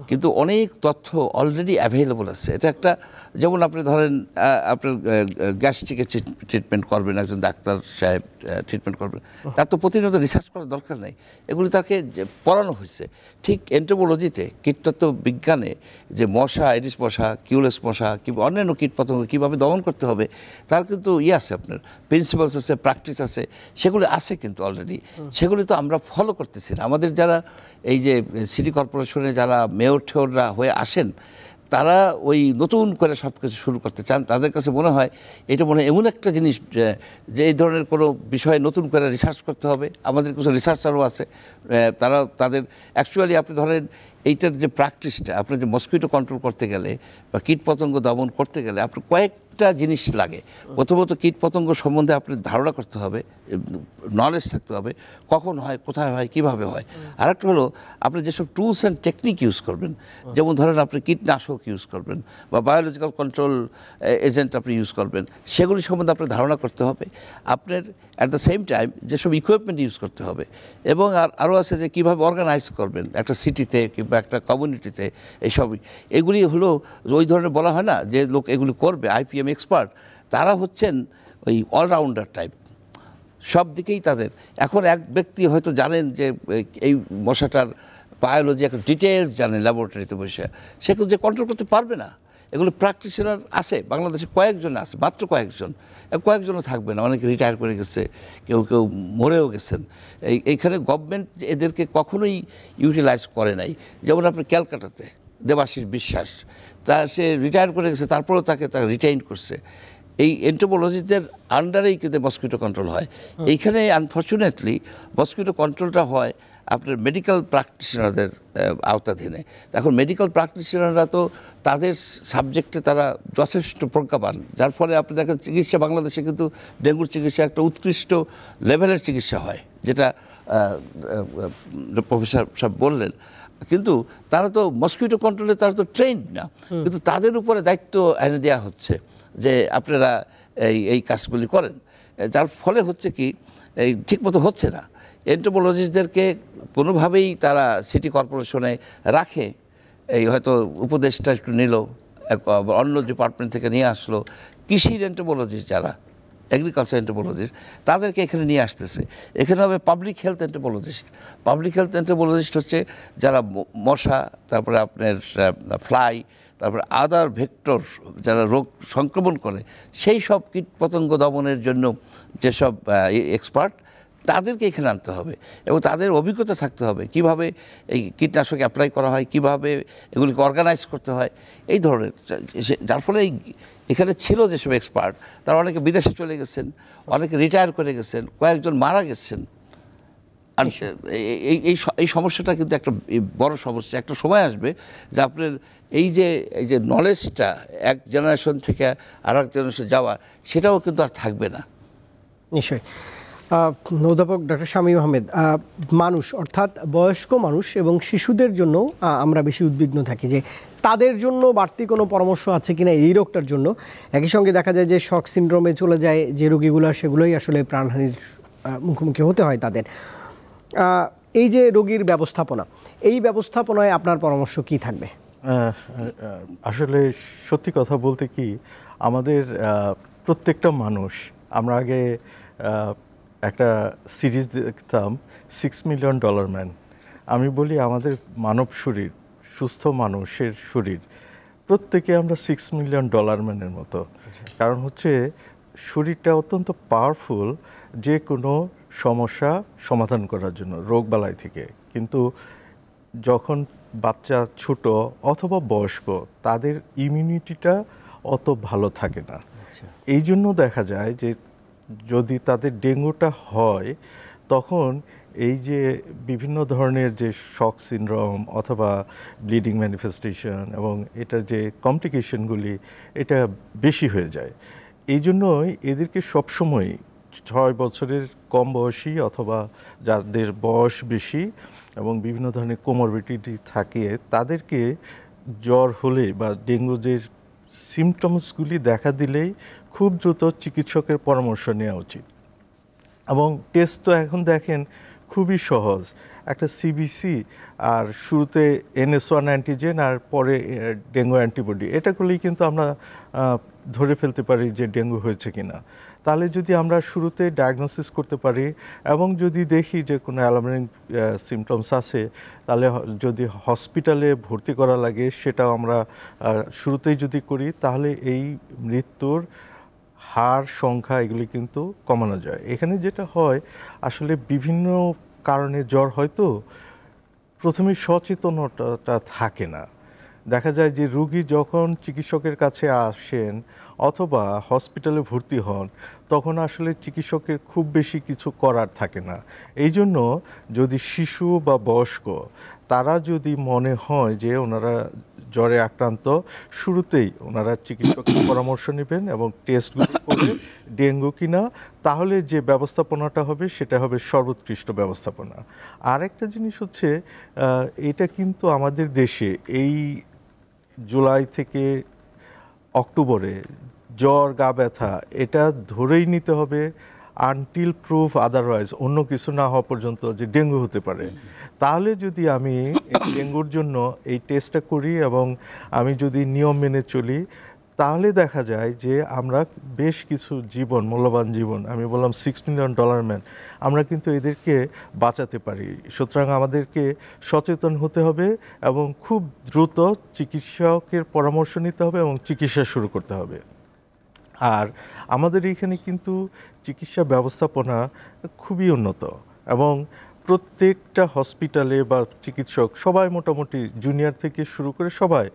কিন্তু অনেক তথ্য অলরেডি অ্যাভেলেবল আছে। এটা একটা, যেমন আপনি ধরেন আপনার গ্যাস্ট্রিকের ট্রিটমেন্ট করবেন, একজন ডাক্তার সাহেব ট্রিটমেন্ট করবেন, তার তো প্রতিনিয়ত রিসার্চ করার দরকার নেই, এগুলি তাকে পড়ানো হয়েছে। ঠিক এন্টোমোলজিতে, কীটতত্ত্ব বিজ্ঞানে, যে মশা, এডিস মশা, কিউলেস মশা কিংবা অন্যান্য কীটপতঙ্গ কীভাবে দমন করতে হবে, তার কিন্তু আছে, আপনার প্রিন্সিপালস আছে, প্র্যাকটিস আছে, সেগুলি আছে কিন্তু অলরেডি। সেগুলি তো আমরা ফলো করতেছি না। আমাদের যারা এই যে সিটি কর্পোরেশনে যারা মেয়র-ঠেয়ররা হয়ে আসেন, তারা ওই নতুন করে সব কিছু শুরু করতে চান। তাদের কাছে মনে হয় এটা মনে হয় এমন একটা জিনিস যে এই ধরনের কোনো বিষয়ে নতুন করে রিসার্চ করতে হবে। আমাদের কিছু রিসার্চারও আছে, তারা তাদের অ্যাকচুয়ালি আপনি ধরেন এইটার যে প্র্যাকটিসটা, আপনার যে মসকিটো কন্ট্রোল করতে গেলে বা কীটপতঙ্গ দমন করতে গেলে আপনার কয়েক অনেকটা জিনিস লাগে। প্রথমত কীট পতঙ্গ সম্বন্ধে আপনার ধারণা করতে হবে, নলেজ থাকতে হবে, কখন হয়, কোথায় হয়, কিভাবে হয়। আরেকটা হলো আপনি যেসব টুলস অ্যান্ড টেকনিক ইউজ করবেন, যেমন ধরেন আপনি কীটনাশক ইউজ করবেন বা বায়োলজিক্যাল কন্ট্রোল এজেন্ট আপনি ইউজ করবেন, সেগুলি সম্বন্ধে আপনার ধারণা করতে হবে। আপনার অ্যাট দ্য সেম টাইম যেসব ইকুইপমেন্ট ইউজ করতে হবে, এবং আরও আছে যে কীভাবে অর্গানাইজ করবেন একটা সিটিতে কিংবা একটা কমিউনিটিতে। এইসবই এগুলি হলো ওই ধরনের বলা হয় না যে লোক এগুলি করবে, IPM এক্সপার্ট, তারা হচ্ছেন ওই অলরাউন্ডার টাইপ, সব দিকেই তাদের। এখন এক ব্যক্তি হয়তো জানেন যে এই মশাটার বায়োলজি একটা ডিটেলস জানেন ল্যাবরেটরিতে বসে, সে কিন্তু যে কন্ট্রোল করতে পারবে না। এগুলো প্র্যাকটিশনার আছে বাংলাদেশে, কয়েকজন আছে, মাত্র কয়েকজনও থাকবে না, অনেকে রিটায়ার করে গেছে, কেউ কেউ মরেও গেছেন। এইখানে গভর্নমেন্ট এদেরকে কখনোই ইউটিলাইজ করে নাই। যেমন আপনি ক্যালকাটাতে দেবাশিস বিশ্বাস, সে রিটায়ার করে গেছে, তারপরেও তাকে রিটাইন করছে। এই এন্টোমোলজিদের আন্ডারেই কিন্তু মসকিউটো কন্ট্রোল হয়। এইখানে আনফর্চুনেটলি মসকিউটো কন্ট্রোলটা হয় আপনার মেডিকেল প্র্যাকটিশনারদের আওতাধীনে। এখন মেডিকেল প্র্যাকটিশনাররা তো তাদের সাবজেক্টে তারা যথেষ্ট প্রজ্ঞাবান, যার ফলে আপনি দেখেন চিকিৎসা বাংলাদেশে কিন্তু ডেঙ্গুর চিকিৎসা একটা উৎকৃষ্ট লেভেলের চিকিৎসা হয়, যেটা প্রফেসর সাহেব বললেন। কিন্তু তারা তো মসকিউটো কন্ট্রোলে তারা তো ট্রেন্ড না, কিন্তু তাদের উপরে দায়িত্ব এনে দেওয়া হচ্ছে যে আপনারা এই কাজগুলি করেন। যার ফলে হচ্ছে কি, এই ঠিকমতো হচ্ছে না। এন্টোমোলজিস্টদেরকে কোনোভাবেই তারা সিটি কর্পোরেশনে রাখে, এই হয়তো উপদেশটা একটু নিল, অন্য ডিপার্টমেন্ট থেকে নিয়ে আসলো, কৃষির এন্টোমোলজিস্ট যারা, এগ্রিকালচার এন্টোমোলজিস্ট, তাদেরকে এখানে নিয়ে আসতেছে। এখানে হবে পাবলিক হেলথ এন্টোমোলজিস্ট। পাবলিক হেলথ এন্টোমোলজিস্ট হচ্ছে যারা মশা, তারপরে আপনার ফ্লাই, তারপরে আদার ভেক্টর যারা রোগ সংক্রমণ করে, সেই সব কীটপতঙ্গ দমনের জন্য যেসব এক্সপার্ট, তাদেরকে এখানে আনতে হবে এবং তাদের অভিজ্ঞতা থাকতে হবে কিভাবে এই কীটনাশক অ্যাপ্লাই করা হয়, কিভাবে এগুলিকে অর্গানাইজ করতে হয়, এই ধরনের। যার ফলে এখানে ছিল যেসব এক্সপার্ট, তারা অনেকে বিদেশে চলে গেছেন, অনেকে রিটায়ার করে গেছেন, কয়েকজন মারা গেছেন। আর এই সমস্যাটা কিন্তু একটা বড় সমস্যা। একটা সময় আসবে যে আপনার এই যে নলেজটা এক জেনারেশন থেকে আর এক জেনারেশন যাওয়া, সেটাও কিন্তু আর থাকবে না। নিশ্চয়ই। অধ্যাপক ডক্টর শামীম আহমেদ, মানুষ অর্থাৎ বয়স্ক মানুষ এবং শিশুদের জন্য আমরা বেশি উদ্বিগ্ন থাকি যে তাদের জন্য বাড়তি কোনো পরামর্শ আছে কিনা এই রোগটার জন্য। একই সঙ্গে দেখা যায় যে শক সিনড্রোমে চলে যায় যে রোগীগুলো, সেগুলোই আসলে প্রাণহানির মুখোমুখি হতে হয় তাদের। এই যে রোগীর ব্যবস্থাপনা, এই ব্যবস্থাপনায় আপনার পরামর্শ কি থাকবে? আসলে সত্যি কথা বলতে কি, আমাদের প্রত্যেকটা মানুষ, আমরা আগে একটা সিরিজ দেখতাম $6 মিলিয়ন ম্যান। আমি বলি আমাদের মানব শরীর, সুস্থ মানুষের শরীর, প্রত্যেকে আমরা $6 মিলিয়ন ম্যানের মতো। কারণ হচ্ছে শরীরটা অত্যন্ত পাওয়ারফুল যে কোনো সমস্যা সমাধান করার জন্য, রোগবালাই থেকে। কিন্তু যখন বাচ্চা ছোট অথবা বয়স্ক, তাদের ইমিউনিটিটা অত ভালো থাকে না। এই জন্য দেখা যায় যে যদি তাদের ডেঙ্গুটা হয়, তখন এই যে বিভিন্ন ধরনের যে শক সিনড্রোম অথবা ব্লিডিং ম্যানিফেস্টেশন এবং এটার যে কমপ্লিকেশনগুলি, এটা বেশি হয়ে যায়। এই জন্যই এদেরকে সবসময় 6 বছরের কম বয়সী অথবা যাদের বয়স বেশি এবং বিভিন্ন ধরনের কোমরবিডিটি থাকে, তাদেরকে জ্বর হলে বা ডেঙ্গু যে সিমটমসগুলি দেখা দিলেই খুব দ্রুত চিকিৎসকের পরামর্শ নেওয়া উচিত। এবং টেস্ট তো এখন দেখেন খুবই সহজ, একটা সিবিসি আর শুরুতে NS1 অ্যান্টিজেন আর পরে ডেঙ্গু অ্যান্টিবডি, এটা করলেই কিন্তু আমরা ধরে ফেলতে পারি যে ডেঙ্গু হয়েছে কিনা। তাহলে যদি আমরা শুরুতে ডায়াগনোসিস করতে পারি এবং যদি দেখি যে কোনো অ্যালার্মিং সিমটমস আছে, তাহলে যদি হসপিটালে ভর্তি করা লাগে সেটাও আমরা শুরুতেই যদি করি, তাহলে এই মৃত্যুর হার সংখ্যা এগুলি কিন্তু কমানো যায়। এখানে যেটা হয়, আসলে বিভিন্ন কারণে জ্বর হয়তো প্রথমে সচেতনতা থাকে না। দেখা যায় যে রোগী যখন চিকিৎসকের কাছে আসেন অথবা হসপিটালে ভর্তি হন, তখন আসলে চিকিৎসকের খুব বেশি কিছু করার থাকে না। এই জন্য যদি শিশু বা বয়স্ক, তারা যদি মনে হয় যে ওনারা জ্বরে আক্রান্ত শুরুতেই ওনারা চিকিৎসকের পরামর্শ নেবেন এবং টেস্টগুলো করে ডেঙ্গু কিনা, তাহলে যে ব্যবস্থাপনাটা হবে সেটা হবে সর্বোৎকৃষ্ট ব্যবস্থাপনা। আর একটা জিনিস হচ্ছে এটা কিন্তু আমাদের দেশে এই জুলাই থেকে অক্টোবরে জ্বর গা ব্যথা এটা ধরেই নিতে হবে আনটিল প্রুফ আদারওয়াইজ, অন্য কিছু না হওয়া পর্যন্ত যে ডেঙ্গু হতে পারে। তাহলে যদি আমি ডেঙ্গুর জন্য এই টেস্টটা করি এবং আমি যদি নিয়ম মেনে চলি, তাহলে দেখা যায় যে আমরা বেশ কিছু জীবন, মূল্যবান জীবন, আমি বললাম $6 মিলিয়ন ম্যান, আমরা কিন্তু এদেরকে বাঁচাতে পারি। সুতরাং আমাদেরকে সচেতন হতে হবে এবং খুব দ্রুত চিকিৎসকের পরামর্শ নিতে হবে এবং চিকিৎসা শুরু করতে হবে। আর আমাদের এখানে কিন্তু চিকিৎসা ব্যবস্থাপনা খুবই উন্নত এবং প্রত্যেকটা হসপিটালে বা চিকিৎসক সবাই মোটামুটি জুনিয়র থেকে শুরু করে সবাই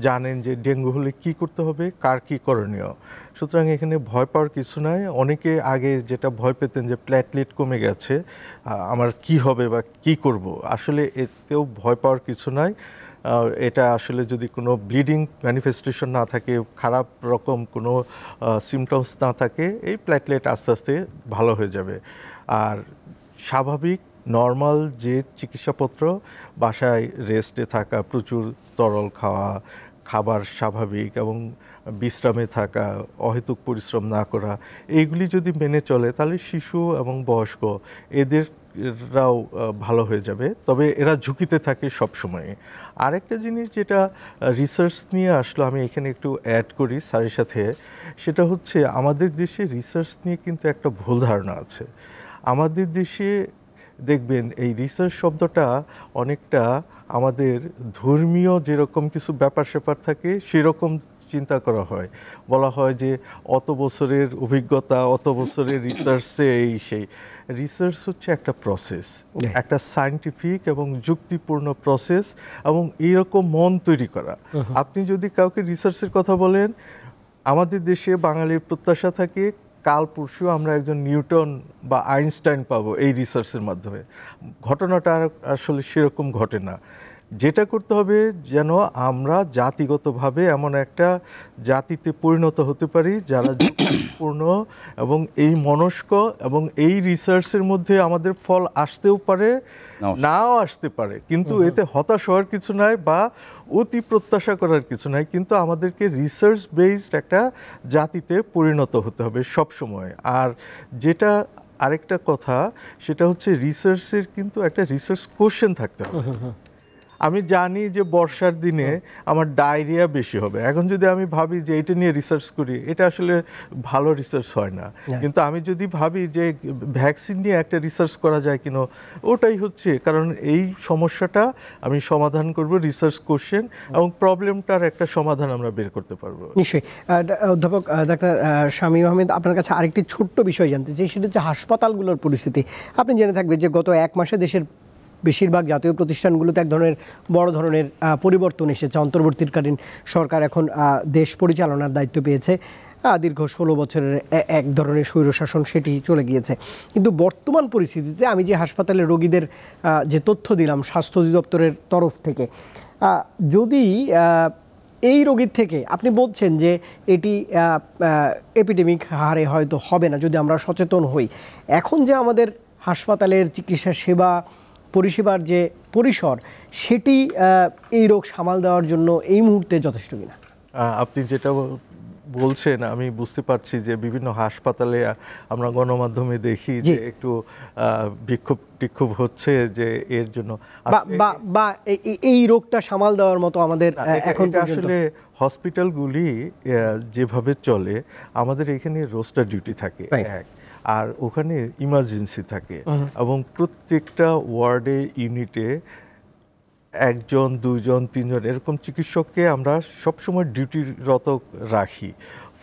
জানেন যে ডেঙ্গু হলে কী করতে হবে, কার কী করণীয়। সুতরাং এখানে ভয় পাওয়ার কিছু নাই। অনেকে আগে যেটা ভয় পেতেন যে প্ল্যাটলেট কমে গেছে, আমার কি হবে বা কি করব, আসলে এতেও ভয় পাওয়ার কিছু নাই। এটা আসলে যদি কোনো ব্লিডিং ম্যানিফেস্টেশন না থাকে, খারাপ রকম কোনো সিমটমস না থাকে, এই প্ল্যাটলেট আস্তে আস্তে ভালো হয়ে যাবে। আর স্বাভাবিক নর্মাল যে চিকিৎসাপত্র, বাসায় রেস্টে থাকা, প্রচুর তরল খাওয়া, খাবার স্বাভাবিক এবং বিশ্রামে থাকা, অহেতুক পরিশ্রম না করা, এইগুলি যদি মেনে চলে তাহলে শিশু এবং বয়স্ক এরাও ভালো হয়ে যাবে। তবে এরা ঝুঁকিতে থাকে সবসময়। আরেকটা জিনিস যেটা রিসার্চ নিয়ে আসলো, আমি এখানে একটু অ্যাড করি স্যারের সাথে, সেটা হচ্ছে আমাদের দেশে রিসার্চ নিয়ে কিন্তু একটা ভুল ধারণা আছে। আমাদের দেশে দেখবেন এই রিসার্চ শব্দটা অনেকটা আমাদের ধর্মীয় যেরকম কিছু ব্যাপার স্যাপার থাকে সেরকম চিন্তা করা হয়। বলা হয় যে অত বছরের অভিজ্ঞতা, অত বছরের রিসার্চে এই সেই। রিসার্চ হচ্ছে একটা প্রসেস, একটা সায়েন্টিফিক এবং যুক্তিপূর্ণ প্রসেস, এবং এইরকম মন তৈরি করা। আপনি যদি কাউকে রিসার্চের কথা বলেন, আমাদের দেশে বাঙালির প্রত্যাশা থাকে কাল পরশু আমরা একজন নিউটন বা আইনস্টাইন পাবো এই রিসার্চের মাধ্যমে। ঘটনাটা আসলে সেরকম ঘটে না। যেটা করতে হবে যেন আমরা জাতিগতভাবে এমন একটা জাতিতে পরিণত হতে পারি যারা যুক্তিপূর্ণ এবং এই মনস্ক, এবং এই রিসার্চের মধ্যে আমাদের ফল আসতেও পারে, নাও আসতে পারে, কিন্তু এতে হতাশ হওয়ার কিছু নাই বা অতি প্রত্যাশা করার কিছু নাই। কিন্তু আমাদেরকে রিসার্চ বেসড একটা জাতিতে পরিণত হতে হবে সব সময়। আর যেটা আরেকটা কথা, সেটা হচ্ছে রিসার্চের কিন্তু একটা রিসার্চ কোশ্চেন থাকতে হবে। আমি জানি যে বর্ষার দিনে আমার ডায়রিয়া বেশি হবে, এখন যদি আমি ভাবি যে এটা নিয়ে রিসার্চ করি, এটা আসলে ভালো রিসার্চ হয় না। কিন্তু আমি যদি ভাবি যে ভ্যাকসিন নিয়ে একটা রিসার্চ করা যায় কিনা, ওটাই হচ্ছে, কারণ এই সমস্যাটা আমি সমাধান করব রিসার্চ কোশ্চেন, এবং প্রবলেমটার একটা সমাধান আমরা বের করতে পারবো। নিশ্চয়ই। অধ্যাপক ডাক্তার শামীম আহমেদ, আপনার কাছে আরেকটি ছোট্ট বিষয় জানতে চাই, সেটা হচ্ছে হাসপাতালগুলোর পরিস্থিতি। আপনি জেনে থাকবেন যে গত এক মাসে দেশের বেশিরভাগ জাতীয় প্রতিষ্ঠানগুলোতে এক ধরনের বড় ধরনের পরিবর্তন এসেছে। অন্তর্বর্তীকালীন সরকার এখন দেশ পরিচালনার দায়িত্ব পেয়েছে। দীর্ঘ 16 বছরের এক ধরনের স্বৈরশাসন সেটি চলে গিয়েছে। কিন্তু বর্তমান পরিস্থিতিতে আমি যে হাসপাতালের রোগীদের যে তথ্য দিলাম স্বাস্থ্য অধিদপ্তরের তরফ থেকে, যদি এই রোগীর থেকে আপনি বলছেন যে এটি এপিডেমিক হারে হয়তো হবে না যদি আমরা সচেতন হই, এখন যে আমাদের হাসপাতালের চিকিৎসা সেবা পরিষেবার যে পরিসর, সেটি এই রোগ সামাল দেওয়ার জন্য এই মুহূর্তে যথেষ্ট কিনা? আপনি যেটা বলছেন আমি বুঝতে পারছি যে বিভিন্ন হাসপাতালে আমরা গণমাধ্যমে দেখি যে একটু বিক্ষোভ হচ্ছে যে এর জন্য বা এই রোগটা সামাল দেওয়ার মতো আমাদের এখন আসলে হসপিটালগুলি যেভাবে চলে, আমাদের এখানে রোস্টার ডিউটি থাকে এক, আর ওখানে ইমার্জেন্সি থাকে, এবং প্রত্যেকটা ওয়ার্ডে ইউনিটে একজন, দুজন, তিনজন এরকম চিকিৎসককে আমরা সবসময় ডিউটিরত রাখি।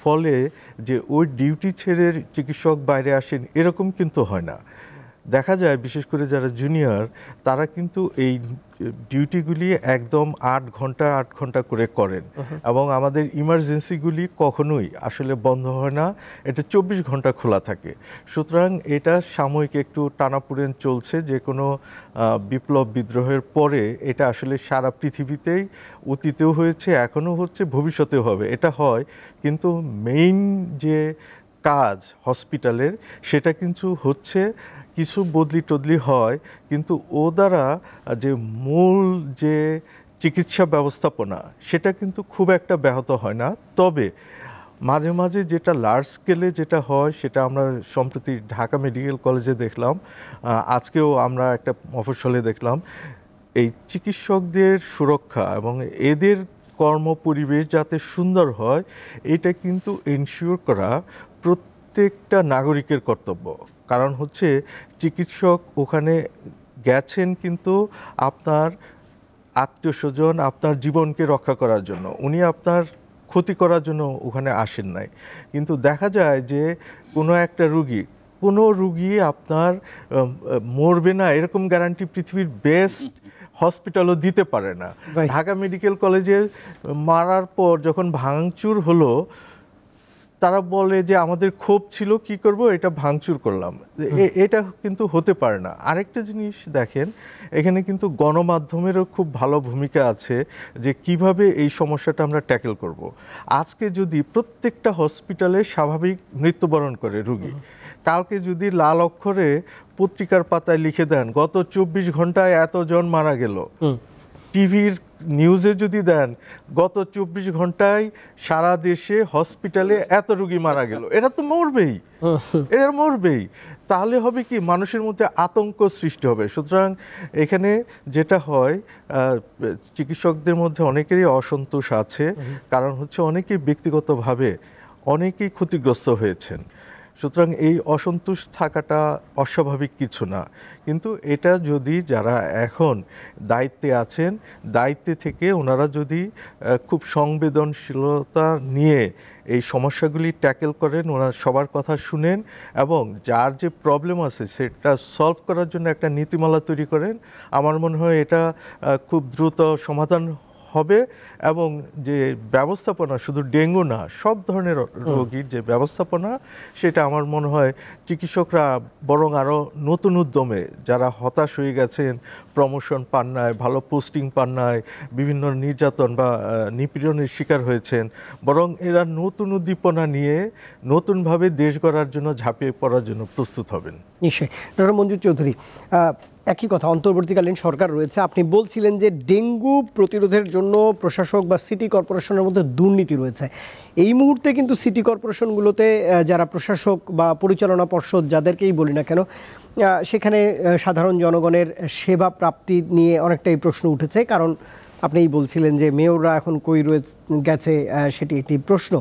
ফলে যে ওই ডিউটি ছেড়ে চিকিৎসক বাইরে আসেন এরকম কিন্তু হয় না। দেখা যায় বিশেষ করে যারা জুনিয়র তারা কিন্তু এই ডিউটিগুলি একদম 8 ঘন্টা করে করেন এবং আমাদের ইমার্জেন্সিগুলি কখনোই আসলে বন্ধ হয় না, এটা 24 ঘন্টা খোলা থাকে। সুতরাং এটা সাময়িক একটু টানাপোড়েন চলছে, যে কোনো বিপ্লব বিদ্রোহের পরে এটা আসলে সারা পৃথিবীতেই অতীতেও হয়েছে, এখনও হচ্ছে, ভবিষ্যতেও হবে। এটা হয়, কিন্তু মেইন যে কাজ হসপিটালের সেটা কিন্তু হচ্ছে, কিছু বদলি টদলি হয়, কিন্তু ও দ্বারা যে মূল যে চিকিৎসা ব্যবস্থাপনা সেটা কিন্তু খুব একটা ব্যাহত হয় না। তবে মাঝে মাঝে যেটা লার্জ স্কেলে যেটা হয় সেটা আমরা সম্প্রতি ঢাকা মেডিকেল কলেজে দেখলাম, আজকেও আমরা একটা মফস্বলে দেখলাম, এই চিকিৎসকদের সুরক্ষা এবং এদের কর্মপরিবেশ যাতে সুন্দর হয় এটা কিন্তু এনশিওর করা প্রত্যেকটা নাগরিকের কর্তব্য। কারণ হচ্ছে চিকিৎসক ওখানে গেছেন কিন্তু আপনার আত্মীয় স্বজন, আপনার জীবনকে রক্ষা করার জন্য, উনি আপনার ক্ষতি করার জন্য ওখানে আসেন নাই। কিন্তু দেখা যায় যে কোনো রুগী আপনার মরবে না এরকম গ্যারান্টি পৃথিবীর বেস্ট হসপিটালও দিতে পারে না। ঢাকা মেডিকেল কলেজের মারার পর যখন ভাঙচুর হলো, তারা বলে যে আমাদের ক্ষোভ ছিল, কি করব, এটা ভাঙচুর করলাম। এটা কিন্তু হতে পারে না। আরেকটা জিনিস দেখেন, এখানে কিন্তু গণমাধ্যমেরও খুব ভালো ভূমিকা আছে যে কিভাবে এই সমস্যাটা আমরা ট্যাকেল করব। আজকে যদি প্রত্যেকটা হসপিটালে স্বাভাবিক মৃত্যুবরণ করে রোগী, কালকে যদি লাল অক্ষরে পত্রিকার পাতায় লিখে দেন গত 24 ঘন্টায় এতজন মারা গেল, টিভির নিউজে যদি দেন গত 24 ঘন্টায় সারা দেশে হসপিটালে এত রোগী মারা গেল, এরা তো মরবেই। তাহলে হবে কি, মানুষের মধ্যে আতঙ্ক সৃষ্টি হবে। সুতরাং এখানে যেটা হয়, চিকিৎসকদের মধ্যে অনেকেরই অসন্তোষ আছে, কারণ হচ্ছে অনেকেই ব্যক্তিগতভাবে অনেকেই ক্ষতিগ্রস্ত হয়েছেন। সুতরাং এই অসন্তোষ থাকাটা অস্বাভাবিক কিছু না, কিন্তু এটা যদি যারা এখন দায়িত্বে আছেন, দায়িত্বে থেকে ওনারা যদি খুব সংবেদনশীলতা নিয়ে এই সমস্যাগুলি ট্যাকেল করেন, ওনারা সবার কথা শুনেন এবং যার যে প্রবলেম আছে সেটা সলভ করার জন্য একটা নীতিমালা তৈরি করেন, আমার মনে হয় এটা খুব দ্রুত সমাধান হবে। এবং যে ব্যবস্থাপনা, শুধু ডেঙ্গু না, সব ধরনের রোগীর যে ব্যবস্থাপনা, সেটা আমার মনে হয় চিকিৎসকরা বরং আরও নতুন উদ্যমে, যারা হতাশ হয়ে গেছেন, প্রমোশন পান নাই, ভালো পোস্টিং পান নাই, বিভিন্ন নির্যাতন বা নিপীড়নের শিকার হয়েছেন, বরং এরা নতুন উদ্দীপনা নিয়ে নতুনভাবে দেশ গড়ার জন্য ঝাঁপিয়ে পড়ার জন্য প্রস্তুত হবেন। নিশ্চয়ই। ডক্টর মঞ্জুর চৌধুরী, একই কথা, অন্তর্বর্তীকালীন সরকার রয়েছে, আপনি বলছিলেন যে ডেঙ্গু প্রতিরোধের জন্য প্রশাসক বা সিটি কর্পোরেশনের মধ্যে দুর্নীতি রয়েছে। এই মুহূর্তে কিন্তু সিটি কর্পোরেশনগুলোতে যারা প্রশাসক বা পরিচালনা পর্ষদ যাদেরকেই বলি না কেন, সেখানে সাধারণ জনগণের সেবা প্রাপ্তি নিয়ে অনেকটাই প্রশ্ন উঠেছে। কারণ আপনিই বলছিলেন যে মেয়ররা এখন কই গেছে, সেটি একটি প্রশ্ন।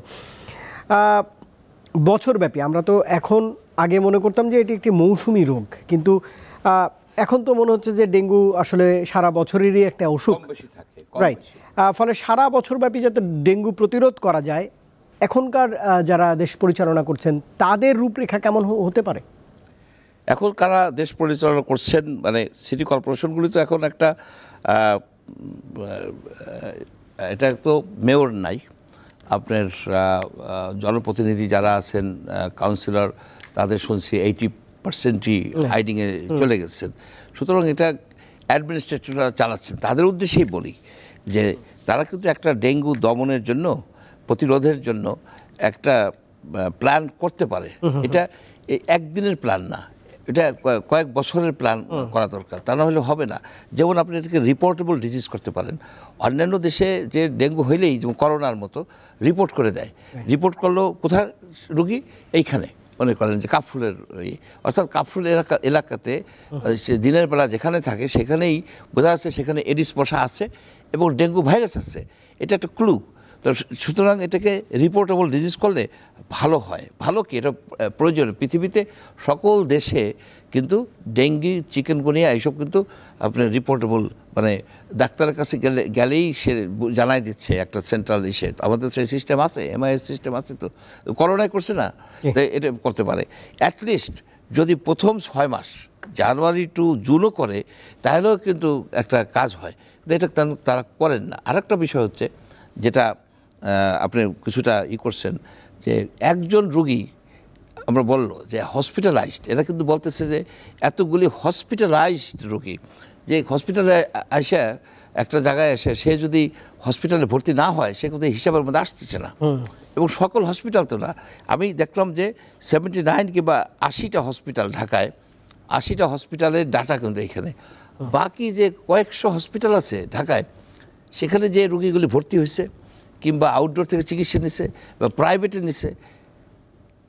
বছরব্যাপী আমরা তো এখন আগে মনে করতাম যে এটি একটি মৌসুমি রোগ, কিন্তু এখন তো মনে হচ্ছে যে ডেঙ্গু আসলে সারা বছরেরই একটা অসুখ, রাইট? ফলে সারা বছরব্যাপী যাতে ডেঙ্গু প্রতিরোধ করা যায়, এখনকার যারা দেশ পরিচালনা করছেন তাদের রূপরেখা কেমন হতে পারে? এখন কারা দেশ পরিচালনা করছেন, মানে সিটি কর্পোরেশনগুলি তো এখন একটা, এটা তো মেয়র নাই, আপনার জনপ্রতিনিধি যারা আছেন, কাউন্সিলর, তাদের শুনছি 80%ই হাইডিংয়ে চলে গেছেন। সুতরাং এটা অ্যাডমিনিস্ট্রেটররা চালাচ্ছেন। তাদের উদ্দেশ্যেই বলি যে তারা কিন্তু একটা ডেঙ্গু দমনের জন্য, প্রতিরোধের জন্য একটা প্ল্যান করতে পারে। এটা একদিনের প্ল্যান না, এটা কয়েক বছরের প্ল্যান করা দরকার, তা না হলে হবে না। যেমন আপনি এটাকে রিপোর্টেবল ডিজিজ করতে পারেন। অন্যান্য দেশে যে ডেঙ্গু হইলেই, যেমন করোনার মতো, রিপোর্ট করে দেয়। রিপোর্ট করলেও কোথায় রুগী, এইখানে মনে করেন যে কাফরুলের, অর্থাৎ কাফরুল এলাকাতে সে দিনের বেলা যেখানে থাকে সেখানেই বোঝা যাচ্ছে সেখানে এডিস মশা আছে এবং ডেঙ্গু ভাইরাস আছে। এটা একটা ক্লু। তো সুতরাং এটাকে রিপোর্টেবল ডিজিজ করলে ভালো হয়। ভালো কি, এটা প্রয়োজন। পৃথিবীতে সকল দেশে কিন্তু ডেঙ্গি, চিকেনগুনিয়া এইসব কিন্তু আপনার রিপোর্টেবল, মানে ডাক্তারের কাছে গেলেই সে জানাই দিচ্ছে একটা সেন্ট্রাল ইসে। আমাদের সেই সিস্টেম আছে, MIS সিস্টেম আছে, তো করোনায় করছে না, তাই এটা করতে পারে। অ্যাটলিস্ট যদি প্রথম 6 মাস জানুয়ারি টু জুনও করে, তাহলেও কিন্তু একটা কাজ হয়, কিন্তু এটা তারা করেন না। আরেকটা বিষয় হচ্ছে যেটা আপনি কিছুটা করছেন, যে একজন রুগী আমরা বললো যে হসপিটালাইজড, এরা কিন্তু বলতেছে যে এতগুলি হসপিটালাইজড রোগী, যে হসপিটালে এসে একটা জায়গায় এসে সে যদি হসপিটালে ভর্তি না হয় সে কিন্তু হিসাবের মধ্যে আসতেছে না। এবং সকল হসপিটাল তো না, আমি দেখলাম যে 79 কিংবা 80টা হসপিটাল ঢাকায়, 80টা হসপিটালের ডাটা কিন্তু এখানে, বাকি যে কয়েকশো হসপিটাল আছে ঢাকায়, সেখানে যে রুগীগুলি ভর্তি হয়েছে কিংবা আউটডোর থেকে চিকিৎসা নিছে বা প্রাইভেটে নিছে,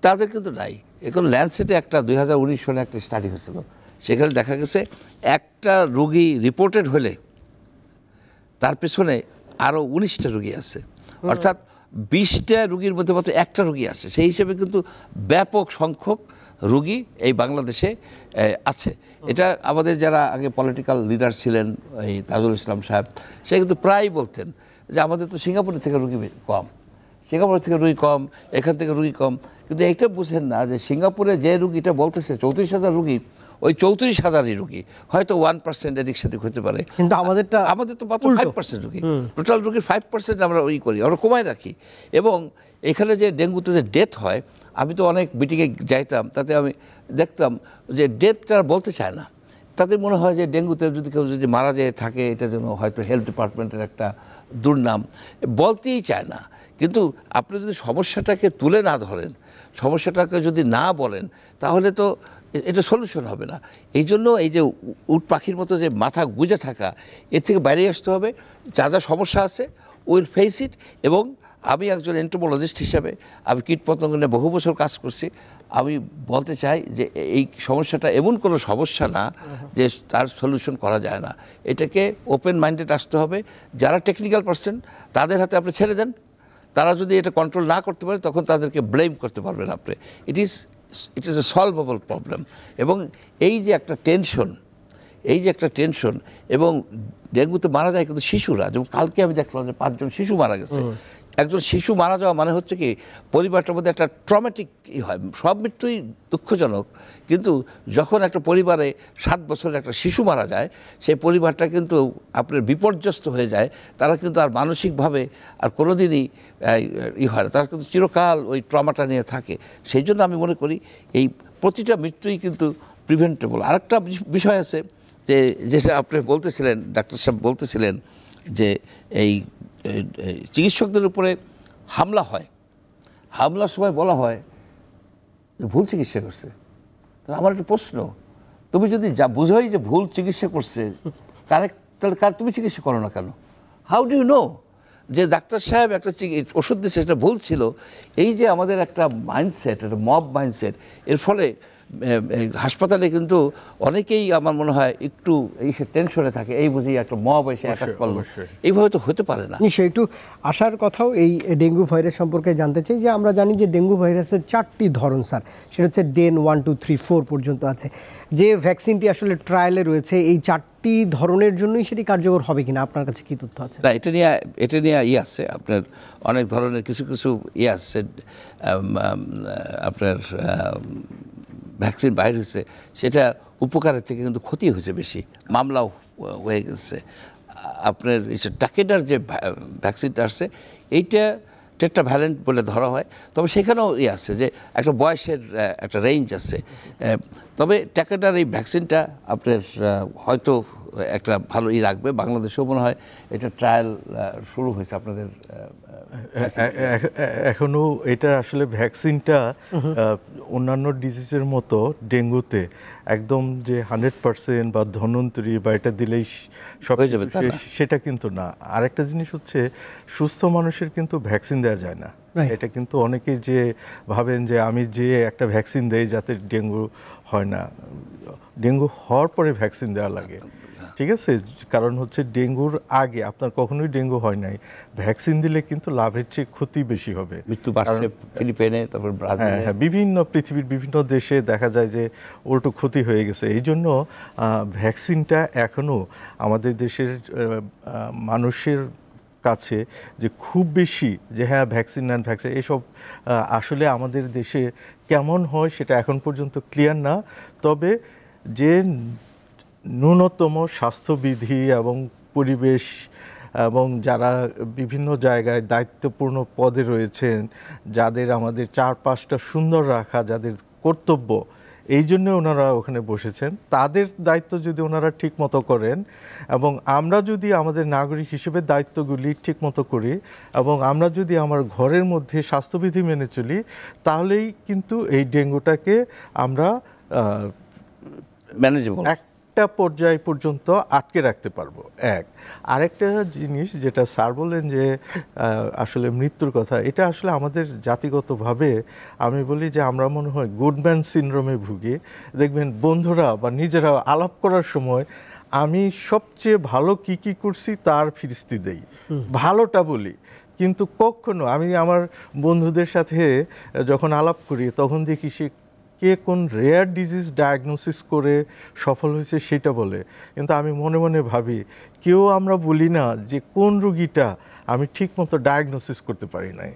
তাদের কিন্তু নাই। এখন ল্যান্ডসেটে একটা 2019 সালে একটা স্টাডি হয়েছিল, সেখানে দেখা গেছে একটা রুগী রিপোর্টেড হলে তার পেছনে আরও 19টা রুগী আছে, অর্থাৎ 20টা রুগীর মধ্যে মাত্র একটা রুগী আসে। সেই হিসেবে কিন্তু ব্যাপক সংখ্যক রুগী এই বাংলাদেশে আছে। এটা আমাদের যারা আগে পলিটিক্যাল লিডার ছিলেন, এই তাজুল ইসলাম সাহেব, সে কিন্তু প্রায় বলতেন যে আমাদের তো সিঙ্গাপুরের থেকে রুগী কম, সিঙ্গাপুরের থেকে রুগী কম, এখান থেকে রুগী কম। কিন্তু এইটা বুঝেন না যে সিঙ্গাপুরে যে রুগীটা বলতেছে 34,000 রুগী, ওই 34,000ই রুগী, হয়তো 1% এদিক সেদিক হতে পারে, কিন্তু আমাদের তো মাত্র 5% রুগী, টোটাল রুগীর 5% আমরা করি, আমরা কমায় রাখি। এবং এখানে যে ডেঙ্গুতে যে ডেথ হয়, আমি তো অনেক মিটিংয়ে যাইতাম, তাতে আমি দেখতাম যে ডেথ তারা বলতে চায় না। তাদের মনে হয় যে ডেঙ্গুতে যদি কেউ যদি মারা যায় থাকে, এটা যেন হয়তো হেলথ ডিপার্টমেন্টের একটা দুর্নাম, বলতেই চায় না। কিন্তু আপনি যদি সমস্যাটাকে তুলে না ধরেন, সমস্যাটাকে যদি না বলেন, তাহলে তো এটা সলিউশন হবে না। এই জন্য এই যে উট পাখির মতো যে মাথা গুঁজে থাকা, এর থেকে বাইরে আসতে হবে। যা যা সমস্যা আছে উইল ফেস ইট। এবং আমি একজন এন্টোমোলজিস্ট হিসাবে আমি কীটপতঙ্গ নিয়ে বহু বছর কাজ করছি, আমি বলতে চাই যে এই সমস্যাটা এমন কোনো সমস্যা না যে তার সলিউশন করা যায় না। এটাকে ওপেন মাইন্ডেড আসতে হবে। যারা টেকনিক্যাল পারসন তাদের হাতে আপনি ছেড়ে দেন, তারা যদি এটা কন্ট্রোল না করতে পারে তখন তাদেরকে ব্লেম করতে পারবেন আপনি। It is a solvable problem. এবং এই যে একটা টেনশন, এবং ডেঙ্গুতে মারা যায় কিন্তু শিশুরা, যেমন কালকে আমি দেখলাম যে 5 জন শিশু মারা গেছে। একজন শিশু মারা যাওয়া মানে হচ্ছে কি পরিবারটার মধ্যে একটা ট্রমেটিক হয়। সব মৃত্যুই দুঃখজনক, কিন্তু যখন একটা পরিবারে 7 বছরের একটা শিশু মারা যায়, সেই পরিবারটা কিন্তু আপনার বিপর্যস্ত হয়ে যায়। তারা কিন্তু আর মানসিকভাবে আর কোনোদিনই হয় না, তারা কিন্তু চিরকাল ওই ট্রমাটা নিয়ে থাকে। সেই জন্য আমি মনে করি এই প্রতিটা মৃত্যুই কিন্তু প্রিভেন্টেবল। আরেকটা বিষয় আছে যে যেটা আপনি বলতেছিলেন, ডাক্তার সাহেব বলতেছিলেন যে এই চিকিৎসকদের উপরে হামলা হয়, হামলার সময় বলা হয় ভুল চিকিৎসা করছে। তাহলে আমার একটা প্রশ্ন, তুমি যদি যা বুঝোই যে ভুল চিকিৎসা করছে, তাহলে তুমি চিকিৎসা করো না কেন? হাউ ডু ইউ নো যে ডাক্তার সাহেব একটা ওষুধ দিচ্ছে সেটা ভুল ছিল? এই যে আমাদের একটা মাইন্ডসেট, একটা মব মাইন্ডসেট, এর ফলে হাসপাতালে কিন্তু অনেকেই আমার মনে হয় একটু এই টেনশনে থাকে, এই বুঝি একটা মব এসে অ্যাটাক করলো, এইভাবে তো হতে পারে না। নিশ্চয়ই একটু আসার কথাও এই ডেঙ্গু ভাইরাস সম্পর্কে জানতে চাই। যে আমরা জানি যে ডেঙ্গু ভাইরাসের 4টি ধরন স্যার, সেটা হচ্ছে ডেন 1, 2, 3, 4 পর্যন্ত আছে। যে ভ্যাকসিনটি আসলে ট্রায়ালে রয়েছে, এই 4টি ধরনের জন্যই সেটি কার্যকর হবে কিনা আপনার কাছে কি তথ্য আছে? না, এটা নিয়ে আছে আপনার অনেক ধরনের কিছু আছে আপনার ভ্যাকসিন বাইর হয়েছে, সেটা উপকারের থেকে কিন্তু ক্ষতি হয়েছে বেশি, মামলাও হয়ে গেছে। আপনার এই টাকেডার যে ভ্যাকসিনটা আসছে, এইটা টেট্রাভ্যালেন্ট বলে ধরা হয়, তবে সেখানেও আছে যে একটা বয়সের একটা রেঞ্জ আছে। তবে টাকেডার এই ভ্যাকসিনটা আপনার হয়তো একটা ভালো রাখবে। বাংলাদেশেও মনে হয় এটা ট্রায়াল শুরু হয়েছে আপনাদের এখনো। এটা আসলে ভ্যাকসিনটা অন্যান্য ডিজিজের মতো ডেঙ্গুতে একদম যে 100% বা ধন্বন্তরী বা এটা দিলেই সব হয়ে যাবে সেটা কিন্তু না। আরেকটা জিনিস হচ্ছে সুস্থ মানুষের কিন্তু ভ্যাকসিন দেওয়া যায় না। এটা কিন্তু অনেকেই যে ভাবেন যে আমি যে একটা ভ্যাকসিন দেই যাতে ডেঙ্গু হয় না, ডেঙ্গু হওয়ার পরে ভ্যাকসিন দেওয়া লাগে, ঠিক আছে? কারণ হচ্ছে ডেঙ্গুর আগে আপনার কখনোই ডেঙ্গু হয় নাই, ভ্যাকসিন দিলে কিন্তু লাভের চেয়ে ক্ষতি বেশি হবে। মৃত্যু বাড়ছে ফিলিপাইনে, তারপর হ্যাঁ, বিভিন্ন পৃথিবীর বিভিন্ন দেশে দেখা যায় যে উল্টো ক্ষতি হয়ে গেছে। এই জন্য ভ্যাকসিনটা এখনও আমাদের দেশের মানুষের কাছে যে খুব বেশি যে হ্যাঁ ভ্যাকসিন নেন ভ্যাকসিন, এসব আসলে আমাদের দেশে কেমন হয় সেটা এখন পর্যন্ত ক্লিয়ার না। তবে যে ন্যূনতম স্বাস্থ্যবিধি এবং পরিবেশ এবং যারা বিভিন্ন জায়গায় দায়িত্বপূর্ণ পদে রয়েছেন, যাদের আমাদের চারপাশটা সুন্দর রাখা যাদের কর্তব্য, এই জন্য ওনারা ওখানে বসেছেন, তাদের দায়িত্ব যদি ওনারা ঠিক মতো করেন এবং আমরা যদি আমাদের নাগরিক হিসেবে দায়িত্বগুলি ঠিক মতো করি এবং আমরা যদি আমার ঘরের মধ্যে স্বাস্থ্যবিধি মেনে চলি, তাহলেই কিন্তু এই ডেঙ্গুটাকে আমরা ম্যানেজেবল একটা পর্যায় পর্যন্ত আটকে রাখতে পারবো। আরেকটা জিনিস যেটা স্যার বললেন যে আসলে মৃত্যুর কথা, এটা আসলে আমাদের জাতিগতভাবে আমি বলি যে আমরা মনে হয় গুডম্যান সিনড্রোমে ভুগি। দেখবেন বন্ধুরা বা নিজেরা আলাপ করার সময় আমি সবচেয়ে ভালো কি করছি তার ফিরিস্তি দেই, ভালোটা বলি, কিন্তু কখনো আমি আমার বন্ধুদের সাথে যখন আলাপ করি তখন দেখি সে কে কোন রেয়ার ডিজিজ ডায়াগনোসিস করে সফল হয়েছে সেটা বলে, কিন্তু আমি মনে মনে ভাবি কেউ আমরা বলি না যে কোন রোগীটা আমি ঠিক মতো ডায়াগনোসিস করতে পারি নাই।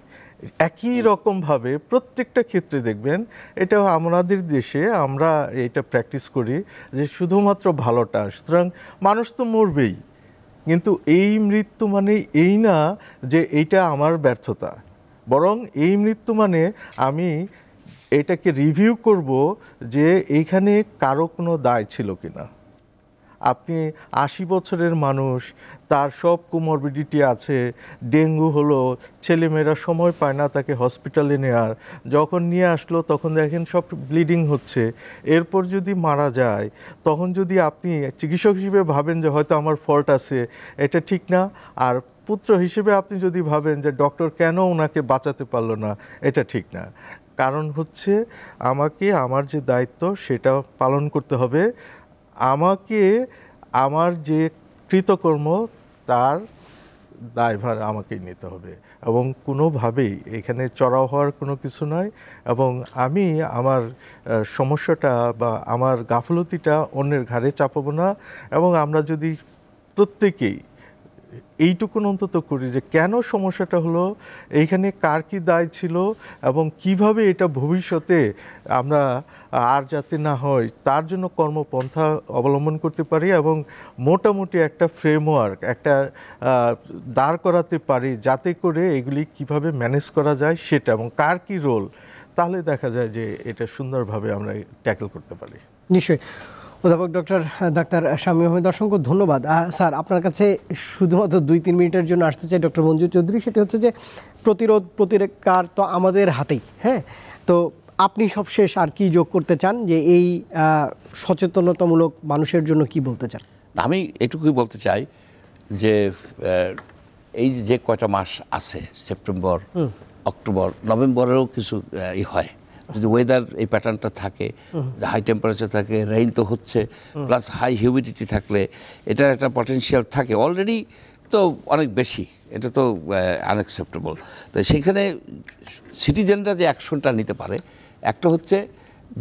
একই রকমভাবে প্রত্যেকটা ক্ষেত্রে দেখবেন এটা আমাদের দেশে আমরা এটা প্র্যাকটিস করি যে শুধুমাত্র ভালোটা, সুতরাং মানুষ তো মরবেই, কিন্তু এই মৃত্যু মানে এই না যে এইটা আমার ব্যর্থতা, বরং এই মৃত্যু মানে আমি এটাকে রিভিউ করব যে এইখানে কারো কোনো দায় ছিল কিনা। আপনি 80 বছরের মানুষ, তার সব কোমরবিডিটি আছে, ডেঙ্গু হলো, ছেলেমেয়েরা সময় পায় না তাকে হসপিটালে নেওয়ার, যখন নিয়ে আসলো তখন দেখেন সব ব্লিডিং হচ্ছে, এরপর যদি মারা যায় তখন যদি আপনি চিকিৎসক হিসেবে ভাবেন যে হয়তো আমার ফল্ট আছে, এটা ঠিক না। আর পুত্র হিসেবে আপনি যদি ভাবেন যে ডক্টর কেন ওনাকে বাঁচাতে পারলো না, এটা ঠিক না। কারণ হচ্ছে আমাকে আমার যে দায়িত্ব সেটা পালন করতে হবে, আমাকে আমার যে কৃতকর্ম তার দায়ভার আমাকেই নিতে হবে এবং কোনোভাবেই এখানে চড়াও হওয়ার কোনো কিছু নয়। এবং আমি আমার সমস্যাটা বা আমার গাফলতিটা অন্যের ঘাড়ে চাপাবো না। এবং আমরা যদি প্রত্যেকেই এইটুকুন অন্তত করি যে কেন সমস্যাটা হলো, এইখানে কার কি দায় ছিল এবং কিভাবে এটা ভবিষ্যতে আমরা আর যাতে না হয় তার জন্য কর্মপন্থা অবলম্বন করতে পারি এবং মোটামুটি একটা ফ্রেমওয়ার্ক একটা দাঁড় করাতে পারি যাতে করে এগুলি কিভাবে ম্যানেজ করা যায় সেটা এবং কার কি রোল, তাহলে দেখা যায় যে এটা সুন্দরভাবে আমরা ট্যাকল করতে পারি। নিশ্চয়ই। অধ্যাপক ডাক্তার শামীম আহমেদ, অসংখ্য ধন্যবাদ। স্যার, আপনার কাছে শুধুমাত্র 2-3 মিনিটের জন্য আসতে চাই ডক্টর মঞ্জু চৌধুরী। সেটা হচ্ছে যে প্রতিকার তো আমাদের হাতেই, হ্যাঁ, তো আপনি সবশেষ আর কি যোগ করতে চান, যে এই সচেতনতামূলক মানুষের জন্য কি বলতে চান? আমি এটুকুই বলতে চাই যে এই যে কয়টা মাস আছে, সেপ্টেম্বর, অক্টোবর, নভেম্বরেও কিছু হয়, যদি ওয়েদার এই প্যাটার্নটা থাকে, হাই টেম্পারেচার থাকে, রেইন তো হচ্ছে, প্লাস হাই হিউমিডিটি থাকলে এটার একটা পটেনশিয়াল থাকে, অলরেডি তো অনেক বেশি, এটা তো আনএক্সেপ্টেবল। তো সেইখানে সিটিজেনরা যে অ্যাকশনটা নিতে পারে, একটা হচ্ছে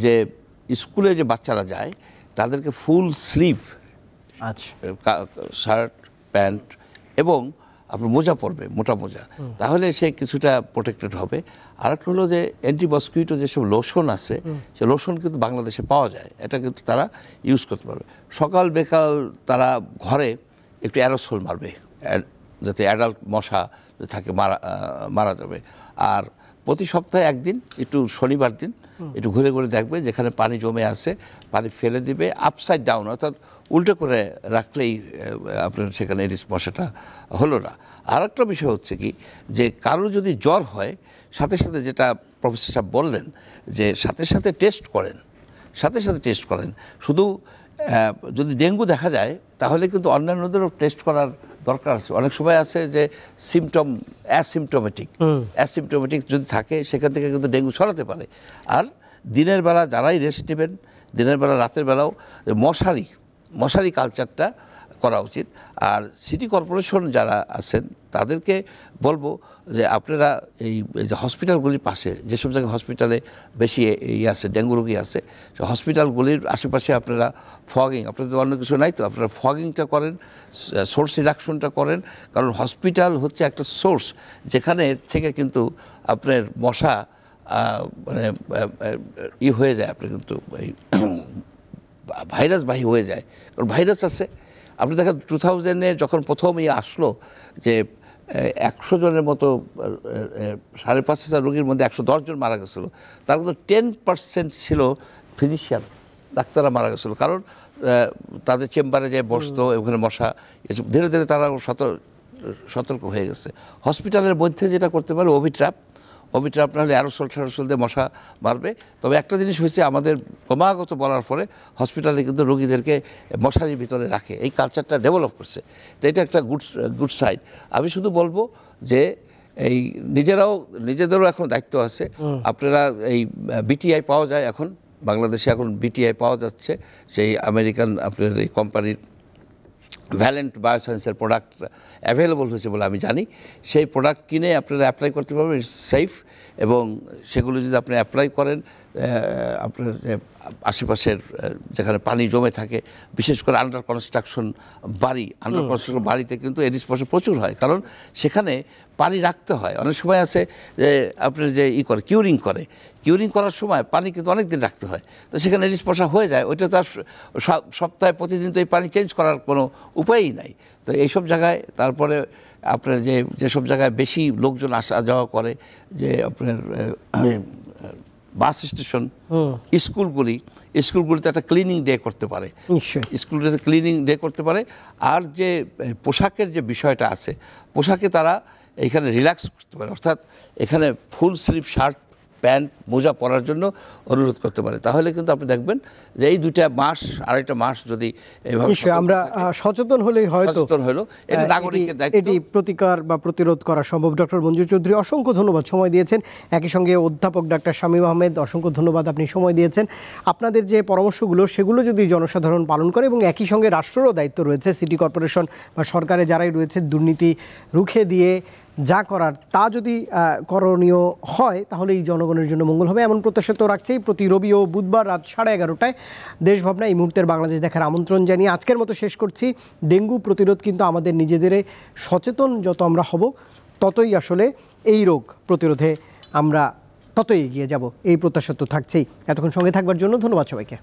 যে স্কুলে যে বাচ্চারা যায় তাদেরকে ফুল স্লিভ শার্ট প্যান্ট এবং আপনার মোজা পরবে, মোটা মোজা, তাহলে সে কিছুটা প্রোটেক্টেড হবে। আরেকটা হলো যে অ্যান্টিমসকিউটো যেসব লোশন আছে, সে লোশন কিন্তু বাংলাদেশে পাওয়া যায়, এটা কিন্তু তারা ইউজ করতে পারবে। সকাল বিকাল তারা ঘরে একটু অ্যারোসল মারবে যাতে অ্যাডাল্ট মশা থাকে মারা যাবে। আর প্রতি সপ্তাহে একদিন একটু শনিবার দিন একটু ঘুরে ঘুরে দেখবে যেখানে পানি জমে আছে, পানি ফেলে দিবে আপসাইড ডাউন, অর্থাৎ উল্টো করে রাখলেই আপনার সেখানে এডিস মশাটা হলো না। আর একটা বিষয় হচ্ছে কি, যে কারো যদি জ্বর হয় সাথে সাথে, যেটা প্রফেসর সাহেব বললেন, যে সাথে সাথে টেস্ট করেন। শুধু যদি ডেঙ্গু দেখা যায় তাহলে কিন্তু অন্যান্যদেরও টেস্ট করার দরকার আছে। অনেক সময় আছে যে অ্যাসিমটোমেটিক যদি থাকে, সেখান থেকে কিন্তু ডেঙ্গু ছড়াতে পারে। আর দিনের বেলা যারাই রেস্ট নেবেন, দিনের বেলা রাতের বেলাও মশারি কালচারটা করা উচিত। আর সিটি কর্পোরেশন যারা আছেন তাদেরকে বলবো যে আপনারা এই যে হসপিটালগুলির পাশে, যেসব জায়গায় হসপিটালে বেশি আছে, ডেঙ্গু রোগী আছে, হসপিটালগুলির আশেপাশে আপনারা ফগিং, আপনাদের অন্য কিছু নাই তো, আপনারা ফগিংটা করেন, সোর্স রিডাকশনটা করেন। কারণ হসপিটাল হচ্ছে একটা সোর্স যেখানে থেকে কিন্তু আপনার মশা মানে হয়ে যায়, আপনার কিন্তু এই ভাইরাসবাহী হয়ে যায়। কারণ ভাইরাস আছে। আপনি দেখেন 2000-এ যখন প্রথম আসলো যে 100 জনের মতো 5,500 রোগীর মধ্যে 110 জন মারা গেছিলো, তার মধ্যে 10% ছিল ফিজিশিয়ান, ডাক্তাররা মারা গেছিলো। কারণ তাদের চেম্বারে যে বসতো, ওখানে মশা, এসব ধীরে ধীরে তারা সতর্ক হয়ে গেছে। হসপিটালের মধ্যে যেটা করতে পারে ওভিট্র্যাপ না হলে অ্যারোসল দিয়ে মশা মারবে। তবে একটা জিনিস হয়েছে, আমাদের ক্রমাগত বলার পরে হসপিটালে কিন্তু রোগীদেরকে মশারির ভিতরে রাখে, এই কালচারটা ডেভেলপ করছে। তো এটা একটা গুড সাইড। আমি শুধু বলবো যে এই নিজেদেরও এখন দায়িত্ব আছে। আপনারা এই বিটিআই পাওয়া যায় এখন বাংলাদেশে, এখন বিটিআই পাওয়া যাচ্ছে, সেই আমেরিকান আপনার এই কোম্পানির ভ্যালেন্ট বায়োসায়েন্সের প্রোডাক্ট অ্যাভেলেবল হয়েছে বলে আমি জানি। সেই প্রোডাক্ট কিনে আপনারা অ্যাপ্লাই করতে পারবেন, ইটস সেফ। এবং সেগুলো যদি আপনি অ্যাপ্লাই করেন, আপনার আশেপাশের যেখানে পানি জমে থাকে, বিশেষ করে আন্ডার কনস্ট্রাকশন বাড়িতে কিন্তু এডিস মশা প্রচুর হয়। কারণ সেখানে পানি রাখতে হয়। অনেক সময় আছে যে আপনার যে কিউরিং করার সময় পানি কিন্তু অনেক দিন রাখতে হয়, তো সেখানে এডিস মশা হয়ে যায়। ওইটা তার সপ্তাহে প্রতিদিন তো এই পানি চেঞ্জ করার কোনো উপায়ই নাই। তো এইসব জায়গায় তারপরে আপনার যেসব জায়গায় বেশি লোকজন আসা যাওয়া করে, যে আপনার বাস স্টেশন, স্কুলগুলিতে একটা ক্লিনিং ডে করতে পারে, স্কুলগুলিতে ক্লিনিং ডে করতে পারে। আর যে পোশাকের যে বিষয়টা আছে, পোশাকে তারা এখানে রিল্যাক্স করতে পারে, অর্থাৎ এখানে ফুল স্লিভ শার্ট, প্যান্ট, মোজা পরার জন্য অনুরোধ করতে পারে। তাহলে কিন্তু আপনি দেখবেন যে এই 2 মাস যদি এইভাবে আমরা সচেতন হলেই হয়তো এটা নাগরিকের দায়িত্ব, এটি প্রতিকার বা প্রতিরোধ করা সম্ভব। ডক্টর মঞ্জুর চৌধুরী, অসংখ্য ধন্যবাদ, সময় দিয়েছেন। একই সঙ্গে অধ্যাপক ডাক্তার শামীম আহমেদ, অসংখ্য ধন্যবাদ, আপনি সময় দিয়েছেন। আপনাদের যে পরামর্শগুলো, সেগুলো যদি জনসাধারণ পালন করে, এবং একই সঙ্গে রাষ্ট্রেরও দায়িত্ব রয়েছে, সিটি কর্পোরেশন বা সরকারে যারাই রয়েছে, দুর্নীতি রুখে দিয়ে যা করার তা যদি করণীয় হয়, তাহলে এই জনগণের জন্য মঙ্গল হবে, এমন প্রত্যাশা তো রাখছেই। প্রতি রবি ও বুধবার রাত 11:30টায় দেশভাবনা এই মুহূর্তের বাংলাদেশ দেখার আমন্ত্রণ জানিয়ে আজকের মতো শেষ করছি। ডেঙ্গু প্রতিরোধ কিন্তু আমাদের নিজেদের, সচেতন যত আমরা হব, ততই আসলে এই রোগ প্রতিরোধে আমরা ততই এগিয়ে যাব, এই প্রত্যাশা তো থাকছেই। এতক্ষণ সঙ্গে থাকবার জন্য ধন্যবাদ সবাইকে।